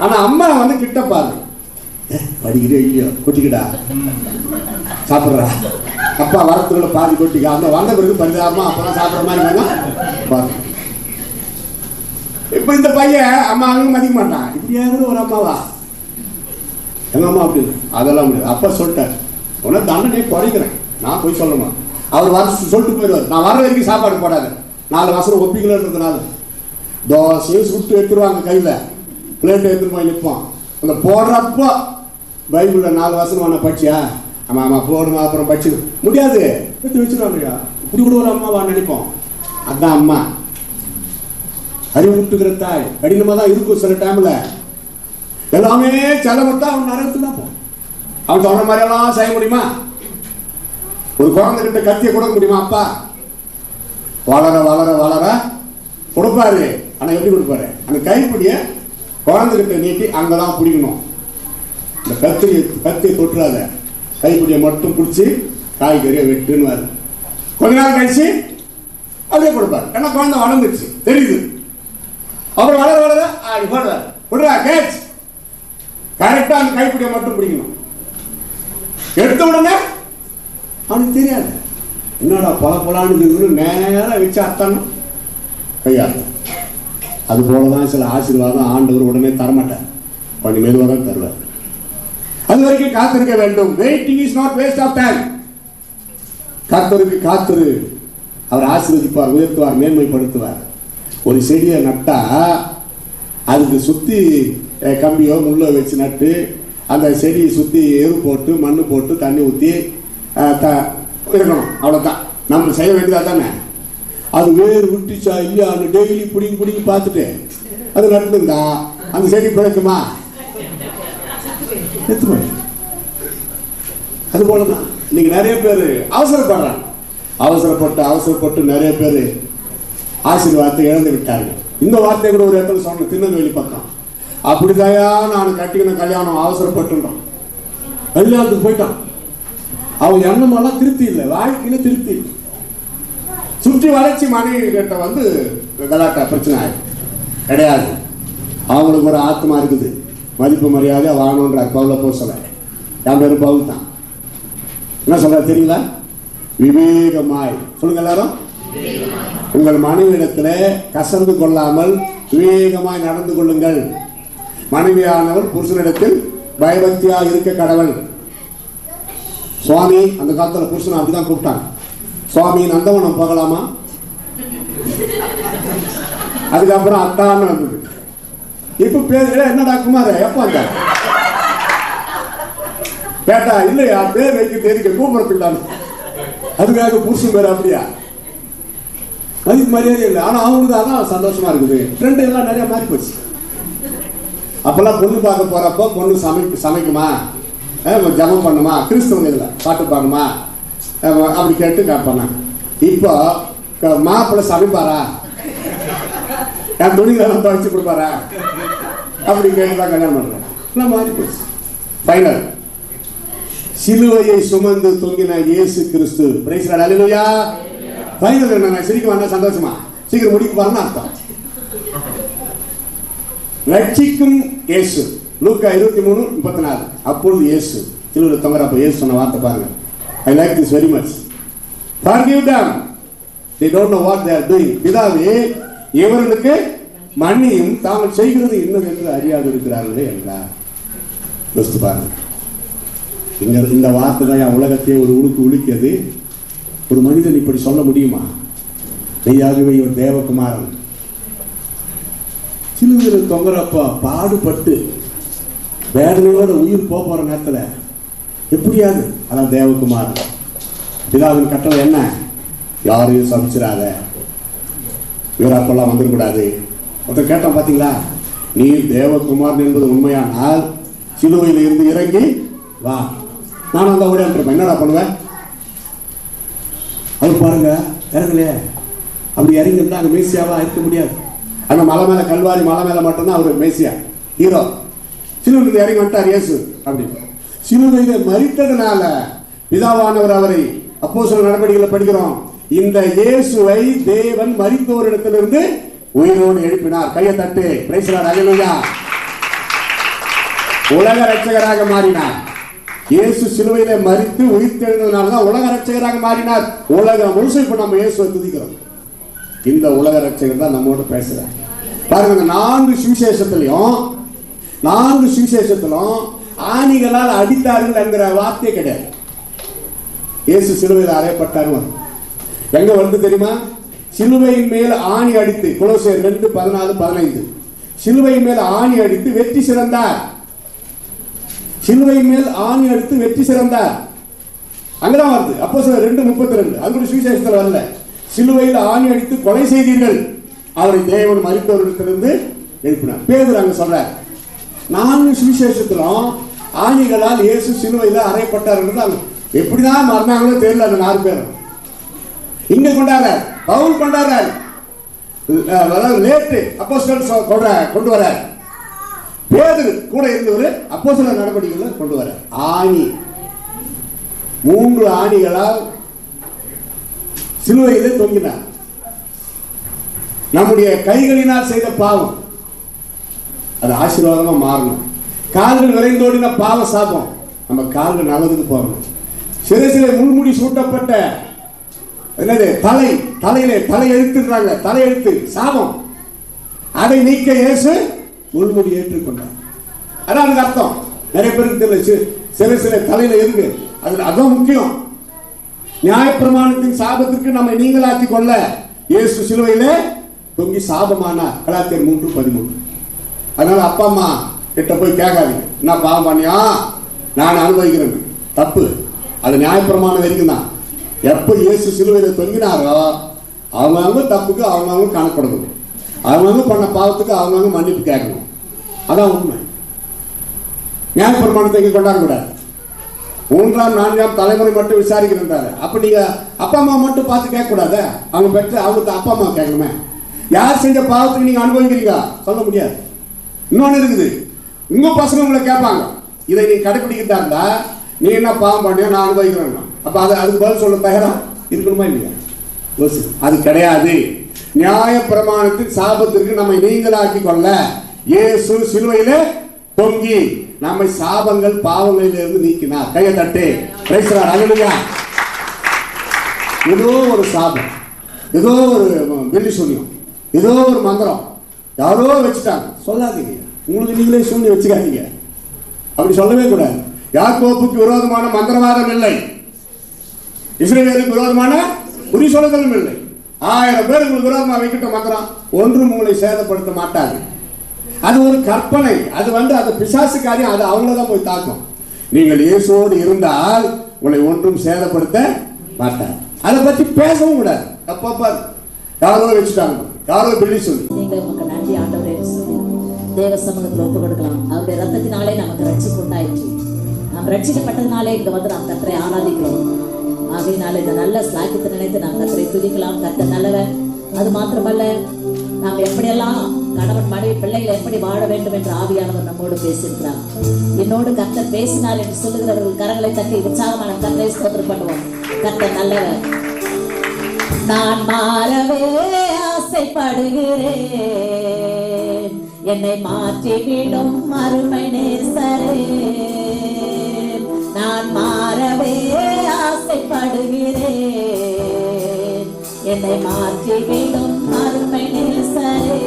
A: ஆனா அம்மா வந்து கிட்ட பாரு, படிக்கிறே இல்லையோ கொட்டிக்கிடா சாப்பிட்றா, அப்பா வரத்துக்குள்ள பாதி கொட்டிக்கா, அந்த வந்த பிறகு பரிதாபமா அப்பதான் சாப்பிட்ற மாதிரி பாரு. இப்ப இந்த பையன் அம்மா அவங்க மதிக்க மாட்டான். இப்படியா கூட ஒரு அம்மாவா, எங்க அம்மா அப்படி அதெல்லாம் முடியாது. அப்பா சொல்லிட்டார், உடனே தண்டனை குறைக்கிறேன், நான் போய் சொல்லணும். அவர் வர சொல்லிட்டு போயிடுவார், நான் வர வரைக்கும் சாப்பாடு போடாது. 4 வருஷம் ஒப்பிக்கலன்றதுனால தோசையும் சுட்டு எடுத்துருவாங்க, கையில் பிளேட்டை எடுத்துட்டு போய் நிற்போம். அந்த போடுறப்போ பைபிளில் 4 வருஷம் நான் படிச்சியா, ஆமாம் ஆமாம் போடுமா அப்புறம் படிச்சு முடியாது எடுத்து வச்சுருவாங்கய்யா. இப்படி கூட ஒரு அம்மாவா நினைப்போம். அதுதான் அம்மா, அறிவுறுத்துகிற தாய். கடினமாக தான் இருக்கும் சில டைமில். எல்லாமே செலவிட்டா அவன் நரகத்துக்கு தான் போகும். அவன் சொன்ன மாதிரியெல்லாம் செய்ய முடியுமா? ஒரு குழந்தைகிட்ட கத்தியை கொடுக்க முடியுமா அப்பா? வளர வளர வளர கொடுப்பாரு. ஆனால் எப்படி கொடுப்பாரு? அந்த கைப்பிடிய குழந்தைகிட்ட நீட்டி அங்கதான் பிடிக்கணும். இந்த கத்தியை தொட்டுறாத, கைப்பிடியை மட்டும் பிடிச்சி காய்கறியை வெட்டுன்னு கொஞ்ச நாள் கழிச்சு அப்படியே கொடுப்பாரு. ஏன்னா குழந்தை வளர்ந்துச்சு தெரியுது. அப்புறம் வளர வளர அப்படி போடுறாரு, விடுறா கேட்ச், கரெக்டா அந்த கைப்பிடியை மட்டும் பிடிக்கணும். எடுத்த உடனே அவனுக்கு தெரியாது, என்னடா பழப்பலான்னு நேரம் வச்சு அர்த்தம் கையாளும். அது போலதான் சில ஆசீர்வாதம் ஆண்டவர் உடனே தரமாட்டார், கொஞ்சம் மெதுவாக தான் தருவார். அது வரைக்கும் காத்திருக்க வேண்டும். Waiting is not waste of time. காத்திருக்கு, காத்திரு, அவர் ஆசீர்வதிப்பார், உயர்த்துவார், மேன்மைப்படுத்துவார். ஒரு செடியை நட்டா அதுக்கு சுத்தி கம்பியோ முள்ளோ வச்சு நட்டு அந்த செடியை சுத்தி எரு போட்டு மண் போட்டு தண்ணி ஊற்றி இருக்கணும். அவ்வளோதான் நம்ம செய்ய வேண்டியதா தானே. அது வேறு விட்டுச்சா இல்லையா டெய்லி பிடிங்கி பிடிங்கி பார்த்துட்டு அது நட்டுருந்தா அந்த செடி பிழைக்குமா? அது போலதான் இன்னைக்கு நிறைய பேர் அவசரப்படுறாங்க. அவசரப்பட்டு நிறைய பேர் ஆசீர்வாதத்தை இழந்து விட்டார்கள். இந்த வார்த்தை கூட ஒரு இடத்துல சொன்ன, திருநெல்வேலி பக்கம். அப்படிதாயா நான் கட்டிக்கின கல்யாணம் அவசரப்பட்டுட்டோம், கல்யாணத்துக்கு போயிட்டான். அவன் எண்ணமெல்லாம் திருப்தி இல்லை, வாழ்க்கையில திருப்தி இல்லை. சுற்றி வளர்ச்சி மனைவி கிட்ட வந்து கலாட்டா பிரச்சனை கிடையாது. அவங்களுக்கு ஒரு ஆத்மா இருக்குது, மதிப்பு மரியாதை வாங்கணுன்றார் பவுல போசல. என் பேரு பவுல் தான். என்ன சொல்ற தெரியுங்களா? விவேகமாய் சொல்லுங்க எல்லாரும். உங்கள் மனைவியிடத்தில் கசந்து கொள்ளாமல் விவேகமாய் நடந்து கொள்ளுங்கள். மனைவியானவர் புருஷனிடத்தில் பயபக்தியாக இருக்க கடவுள். சுவாமி அந்த காலத்துல புருஷன் அப்படிதான் கூப்பிட்டாங்க. சுவாமி நந்தவனம் போகலாமா? அதுக்கப்புறம் அத்தான்னு வந்தது. இப்ப பேரு என்னடா குமார எப்ப வந்த கேட்டா, இல்லையா பேர் வைக்க தெரிவிக்க கூப்பிடறதுக்கு. அதுக்காக புருஷன் பேர் அப்படியா? அதுக்கு மரியாதை இல்லை. ஆனா அவங்களுக்கு அதான் சந்தோஷமா இருக்குது. ட்ரெண்ட் எல்லாம் நிறைய மாறி போச்சு. அப்பெல்லாம் பொண்ணு பார்க்க போறப்போ பொண்ணு சமைக்குமா, ஜபம் பண்ணுமா, கிறிஸ்தவங்க இதுல பாட்டு பாடுமா அப்படி கேட்டு கேட்பாங்க. இப்போ மாப்பிள்ளை சமைப்பாரா, என் துணிகளெல்லாம் துவைச்சு கொடுப்பாரா அப்படி கேட்டுதான் கல்யாணம் பண்றேன். எல்லாம் மாறி போச்சு. ஃபைனல் சிலுவையை சுமந்து தொங்கின இயேசு கிறிஸ்து. Praise the Lord. Hallelujah. Final என்ன? சிரிக்க வேண்டாம், சந்தோஷமா சீக்கிரம் முடிக்க பாருன்னு அர்த்தம். ரட்சிக்கும் இயேசு. லூக்கா 23:34. அப்பொழுது இயேசு சிலுவையில் தொங்குறப்ப இயேசு சொன்ன வார்த்தை பாருங்க. I like this very much. Forgive them, they don't know what they are doing. பிதாவே இவர்களுக்கு மன்னியும், தாங்கள் செய்கிறது இன்னது என்று அறியாது இருக்கிறார்களே என்றார். யோசித்து பாருங்க. இந்த வார்த்தை தான் உலகத்தையே ஒரு உலுக்கியது. ஒரு மனிதன் இப்படி சொல்ல முடியுமா? மெய்யாகவே இவர் தேவகுமாரன். சிலுவையில் தொங்குறப்ப பாடுபட்டு வேதனையோட உயிர் போற நேரத்தில் எப்படியாது அதான் தேவகுமாரன். பிதாவின் கட்டளை என்ன? யாரையும் சமைச்சிடாத, இவராப்பெல்லாம் வந்துடக்கூடாது. ஒருத்தர் கேட்டான் பார்த்தீங்களா, நீ தேவகுமாரன் என்பது உண்மையானால் சிலுவையில் இருந்து இறங்கி வா. நானும் அந்த ஓடியான்ருப்பேன், என்னடா பண்ணுவேன்? அவர் பாருங்க இறங்கலையே. அப்படி இறங்கிருந்தா அங்கே மேசியாவா இருக்க முடியாது. அந்த மலை மேலே கல்வாரி மலை மேலே மட்டும்தான் அவர் மேசியா. ஹீரோ. சிலுவையில் இறங்கி வந்துட்டார் இயேசு அப்படின்னு. சிலுவையில் மரித்ததுனால பிதாவானவர் அவரை அப்போஸ்தலர் நடவடிக்கைகளை படிக்கிறோம். இந்த இயேசுவை தேவன் மரித்தோரிடத்திலிருந்து உயிரோடு எழுப்பினார். கையை தட்டு. Praise the Lord. ஹல்லேலூயா. உலக ரட்சகராக மாறினார். இயேசு சிலுவையிலே மரித்து உயிர்த்தெழுந்ததுனால தான் உலக ரட்சகராக மாறினார். உலகம் முழுசு இப்ப நம்ம இயேசுவை துதிக்கிறோம். இந்த உலக ரட்சகர் தான் நம்மோடு பேசுறார். பாருங்க, இந்த 4 சுவிசேஷத்திலும் ஆணிகளால் அடித்தார்கள் என்கிற வார்த்தை கிடையாது. இயேசு சிலுவையில் அறையப்பட்டார். எங்க வந்து தெரியுமா? சிலுவையின் மேல் ஆணி அடித்து, கொலோசியர் 2:14-15, சிலுவையின் மேல் ஆணி அடித்து வெற்றி சிறந்தார். சிலுவையின் மேல் ஆணி அடித்து வெற்றி சிறந்தார். அங்கதான் வருது. அப்போஸ்தலர் 2:32. அது கூட சுவிசேஷத்தில் வரல. சிலுவையில் ஆணி அடித்து கொலை செய்தீர்கள், அவரை தேவன் மரித்தோரிடத்திலிருந்து எழுப்பினார். பேதுரு அங்க சொல்றார். 4 சுவிசேஷத்திலும் ஆணிகளால் இயேசு சிலுவையில் அறையப்பட்டார். எப்படிதான் மறந்தாங்களோ தெரியல அந்த 4 பேரும். இங்க கொண்டாடுறார், பவுல் கொண்டாடுறார், லேட்டு அப்போஸ்தலர் கொண்டு வர, பேதுரு கூட இருந்தவர் அப்போஸ்தலர் நடவடிக்கைகளை கொண்டு வர. ஆணி 3 ஆணிகளால் சிலுவையிலே தொங்கினார். நம்முடைய கைகளினால் செய்த பாவம் அது ஆசீர்வாதமா மாறணும். கால்கள் விரைந்தோடின பாவ சாபம் நம்ம கால்கள் நல்லதுக்கு போகணும். சிறைசிலை முள்முடி சூட்டப்பட்ட என்னது தலையிலே தலை எழுத்துறாங்க, தலையெழுத்து சாபம், அதை நீக்க இயேசு முள்முடி ஏற்றுக்கொண்டார். அதான் அதுக்கு அர்த்தம். நிறைய பேருக்கு தெரியல. சிறைசிலை தலையில இருக்கு, அதுதான் முக்கியம். நியாயப்பிரமாணத்தின் சாபத்திற்கு நம்மை நீங்களாக்கி கொள்ள இயேசு சிலுவையிலே தொங்கி சாபமானார். கலாத்தியர் 3:13. அதனால அப்பா அம்மா கிட்ட போய் கேட்காதீங்க, நான் பாவம் பண்ணியா நான் அனுபவிக்கிறேன். தப்பு. அது நியாயப்பிரமாணம் வரைக்கும் தான். எப்போ இயேசு சிலுவையில் தொங்கினாரோ அவங்கவுங்க தப்புக்கு அவங்கவுங்க கணக்கிடணும். அவங்கவுங்க பண்ண பாவத்துக்கு அவங்கவுங்க மன்னிப்பு கேட்கணும். அதான் உண்மை. நியாயப்பிரமாணத்தை இங்கே கொண்டாடக்கூடாது. 3ஆம் 4ஆம் தலைமுறை மட்டும் விசாரிக்கிறாரு. அப்ப நீங்க அப்பா அம்மா மட்டும் பார்த்து கேட்க கூடாது. அவங்க பெற்று அவங்க அப்பா அம்மா கேட்கணுமே. யார் செஞ்ச பாவத்துக்கு நீங்க அனுபவிக்கிறீங்க சொல்ல முடியாது. இன்னொன்னு இருக்குது, உங்க பசங்க உங்களை கேட்பாங்க, இதை நீ கடைபிடிக்கிறதா இருந்தா நீ என்ன பாவம் பண்ணியா நான் அனுபவிக்கிறேன். அப்ப அதுக்கு பதில் சொல்ல தயாரா இருக்கணுமா இல்லையா? அது கிடையாது. நியாய பிரமாணத்தின் சாபத்திற்கு நம்மை நீங்களாக்கி கொள்ள இயேசு சிலுவையிலே தொங்கி நம்மை சாபங்கள் பாவங்களிலிருந்து நீக்கினார். கையை தட்டு. Praise the Lord. ஹல்லேலூயா. ஏதோ ஒரு சாபம், ஏதோ ஒரு வெள்ளி சூன்யம், ஏதோ ஒரு மந்திரம் யாரோ வச்சுட்டாங்க சொல்லாதீங்க. உங்களுக்கு நீங்களே சூன்யம் வச்சுக்காதீங்க. அப்படி சொல்லவே கூடாது. யாக்கோபுக்கு விரோதமான மந்திரவாதம் இல்லை, இஸ்ரவேலுக்கு விரோதமான குறி சொல்லுதலும் இல்லை. 1000 பேர் உங்களுக்கு விரோதமா வைக்கிட்ட மந்திரம் ஒன்று உங்களை சேதப்படுத்த மாட்டாது. அது ஒரு கற்பனை. அது அது பிசாசு காரியம். அது அவங்களதான் போய் தாக்கும். நீங்கள் இயேசுவோடு இருந்தால் உங்களை ஒன்றும் சேதப்படுத்த மாட்டார். அதை பத்தி பேசவும் கூடாது. அப்பப்ப யாரோ வச்சுட்டாங்க, யாரோ பிள்ளை சொல்லி
B: நன்றி ஆண்டவரே. தேவ சமூகத்தில் ஒப்பு கொடுக்கலாம். அவருடைய ரத்தத்தினாலே நமக்கு ரட்சிப்பு உண்டாயிற்று. நாம் ரட்சிக்கப்பட்டதுனாலே இங்க நாம் கர்த்தரை ஆராதிக்கிறோம். ஆகையினால இந்த நல்ல ஸ்லாக்கியத்தை நினைத்து நாம் கர்த்தரை துதிக்கலாம். கர்த்தர் நல்லவர். அது மாத்திரமல்ல, நாம் எப்படியெல்லாம் கணவன் மனைவி பிள்ளைகள் எப்படி வாழ வேண்டும் என்று ஆவியானவர் நம்மோடு பேசியிருக்கிறார். என்னோடு கர்த்தர் பேசினார் என்று சொல்லுகிறவர்கள் கரங்களை தட்டி உற்சாகமான கர்த்தரை ஸ்தோத்திரம் பண்ணுவோம். கர்த்தர் நல்லவர். நான் மாறவே ஆசைப்படுகிறேன், என்னை மாற்றிவிடும் அருமை நேசரே. நான் மாறவே ஆசைப்படுகிறேன், என்னை மாற்றிவிடும் அருமை நேசரே.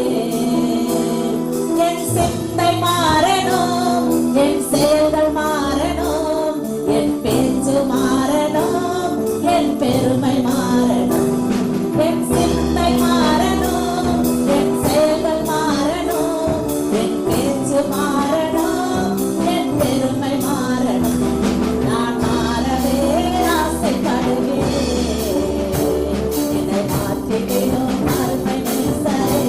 B: என் சிந்தை மாறணும், என் செயல்கள் மாறணும், என் பேச்சு மாறணும், என் பெருமை மாறணும். என் சிந்தை மாறணும், என் செயல்கள் மாறணும், என் பேச்சு மாறணும், என் பெருமை மாறணும். நான் மாறவே ஆசைப்படுகிறேன், என்னை மாற்றிவிடும் அருமை நேசரே.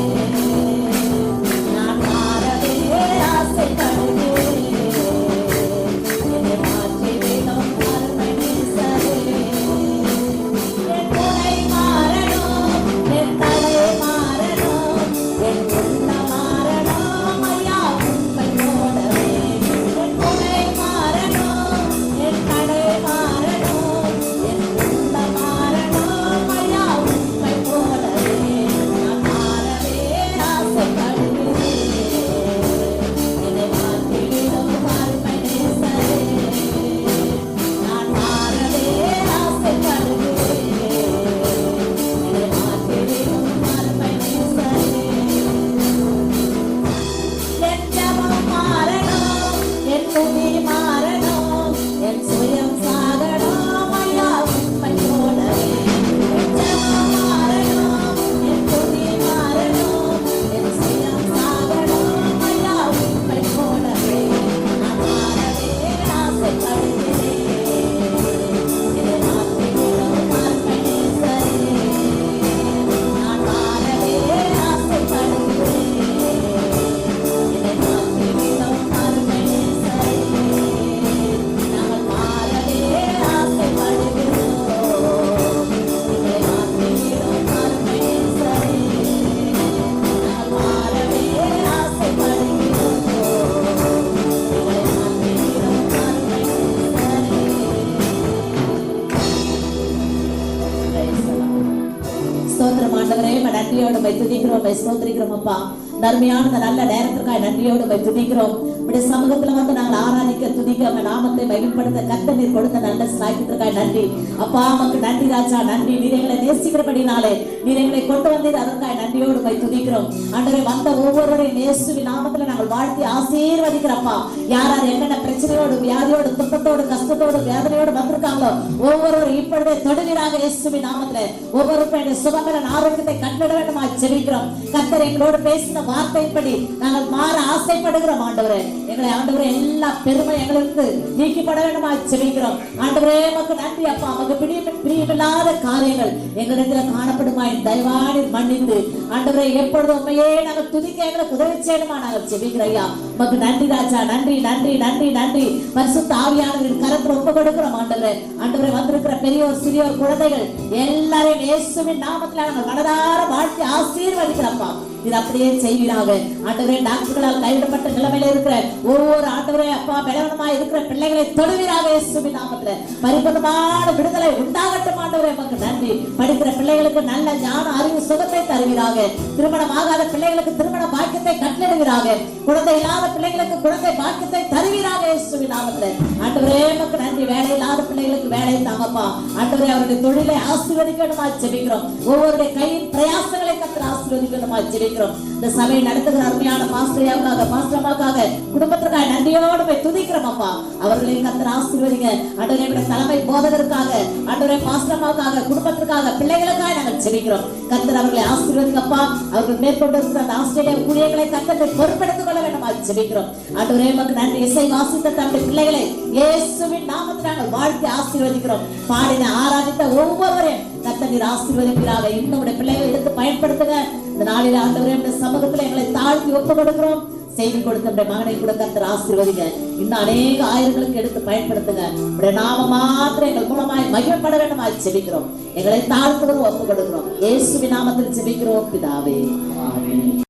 B: நன்றியோடு உம்மை துதிக்கிறோம், உம்மை ஸ்தோத்திரிக்கிறோம் அப்பா. நன்மையான இந்த நல்ல நேரத்திற்காக நன்றியோடு உம்மை துதிக்கிறோம். இப்படி சமூகத்துல வந்து நாங்கள் ஆராதிக்க துதிக்க உம்மை நாமத்தை மகிமைப்படுத்த கர்த்தர் நீர் கொடுத்த நல்ல ஸ்லாக்கியத்திற்காக நன்றி அப்பா. உமக்கு நன்றி ராஜா, நன்றி. நீர் எங்களை நேசிக்கிறபடினாலே நீர் எங்களை கொண்டு வந்தீர், அதற்காக நன்றியோடு உம்மை துதிக்கிறோம். ஆண்டவரே, வந்த ஒவ்வொருவரையும் இயேசுவின் நாமத்துல நாங்கள் வாழ்த்தி ஆசீர்வதிக்கிறப்பா. யார் யார் என்னென்ன பிரச்சனையோடு, வியாதியோடு, துன்பத்தோடு, கஷ்டத்தோடு, வேதனையோடு வந்திருக்காங்களோ ஒவ்வொருவரும் இப்பொழுதே தொடுவீராக இயேசுவின் நாமத்துல. ஒவ்வொருவருடைய சுகமலன் ஆரோக்கியத்தை கட்டிட வேண்டுமா ஜெபிக்கிறோம். கர்த்தர் எங்களோடு பேசின வார்த்தைப்படி நாங்கள் மாற ஆசைப்படுகிறோம். ஆண்டவரே, எங்களை ஆண்டவரே எல்லா பெருமை எங்களுக்கு நீக்கப்பட வேண்டுமா ஜெபிக்கிறோம். ஆண்டவரே, உமக்கு நன்றி அப்பா. உமக்கு பிரியமில்லாத காரியங்கள் எங்களிடத்தில் காணப்படுமாய் தயவாடி மன்னித்து ஆண்டவரே எப்பொழுதும் உண்மையே நாங்கள் துதிக்க எங்களுக்கு உதவி செய்யணுமா நாங்கள் ஜெபிக்கிறோம் ஐயா. உமக்கு நன்றி ராஜா, நன்றி நன்றி நன்றி நன்றி. பரிசுத்த ஆவியானவரின் கரத்தில் ஒப்பு கொடுக்கிறோம் ஆண்டவரே. ஆண்டவரே, வந்திருக்கிற பெரியோர் சிறியோர் குழந்தைகள் எல்லாரையும் இயேசுவின் நாமத்தில் நாங்கள் மனதார வாழ்த்தி ஆசீர்வதிக்கிறப்பா. இது அப்படியே செய்வீராக ஆண்டவரே. டாக்டர்களால் கைவிடப்பட்ட நிலைமையில இருக்கிற ஒவ்வொரு ஆண்டவரே அப்பா பலவீனமா இருக்கிற பிள்ளைகளை தொடுவீராக இயேசுவின் நாமத்துல. பரிபூர்ணமான விடுதலை உண்டாகட்டும் ஆண்டவரே. உமக்கு நன்றி. படிக்கிற பிள்ளைகளுக்கு நல்ல ஞான அறிவு சுகத்தை தருவீராக. திருமணம் ஆகாத பிள்ளைகளுக்கு திருமண பாக்கியத்தை கட்டளிடுவீராக. குழந்தை இல்லாத பிள்ளைகளுக்கு குழந்தை பாக்கியத்தை தருவீராக இயேசுவின் நாமத்துல. ஆண்டவரே, உமக்கு நன்றி. வேலை இல்லாத பிள்ளைகளுக்கு வேலை தாங்கப்பா. ஆண்டவரே, அவருடைய தொழிலை ஆசீர்வதிக்கணுமா ஜெபிக்கிறோம். ஒவ்வொருடைய கையின் பிரயாசங்களை கர்த்தர் ஆசீர்வதிக்கணுமா ஜெபிக்கிறோம். இந்த சபையை நடத்துகிற அருமையான பாஸ்டரியாவுக்காக, பாஸ்டர்மாக்காக, குடும்பத்திற்காக நன்றியோடு போய் துதிக்கிறோம் அப்பா. அவர்களை கர்த்தர் ஆசீர்வதிங்க. ஆண்டவரே, தலைமை போதகருக்காக, ஆண்டவரே பாஸ்டர்மாவுக்காக, குடும்பத்திற்காக, பிள்ளைகளுக்காக நாங்கள் ஜெபிக்கிறோம். கர்த்தர் அவர்களை ஆசீர்வதிங்கப்பா. அவர்கள் மேற்கொண்டு இருக்கிற அந்த ஆஸ்திரேலியா ஊழியர்களை கர்த்தர் பொறுப்பெடுத்துக் கொள்ள வேண்டும் ஜெபிக்கிறோம். ஆண்டவரே, உமக்கு நன்றி. இசை வாசித்த தம்முடைய பிள்ளைகளை இயேசுவின் நாமத்தில் நாங்கள் வாழ்த்தி ஆசீர்வதிக்கிறோம். பாடின ஆராதித்த ஒவ்வொருவரையும் கர்த்தர் நீர் ஆசீர்வதிப்பீராக. இன்னும் உடைய பிள்ளைகளை எடுத்து பயன்படுத்துங்க. இந்த நாளில் ஆண்டவரே, இந்த சமூகத்தில் எங்களை தாழ்த்தி ஒப்பு கொடுக்கிறோம். செய்தி கொடுத்த மகனை கூட கர்த்தர் ஆசீர்வதிங்க. இன்னும் அநேக ஆயிரங்களுக்கு எடுத்து பயன்படுத்துங்க. உடைய நாம மாத்திரம் எங்கள் மூலமாய் மகிமைப்பட வேண்டுமாய் ஜெபிக்கிறோம். எங்களை தாழ்த்துவதும் ஒப்பு கொடுக்கிறோம். இயேசுவின் நாமத்தில் ஜெபிக்கிறோம் பிதாவே, ஆமென்.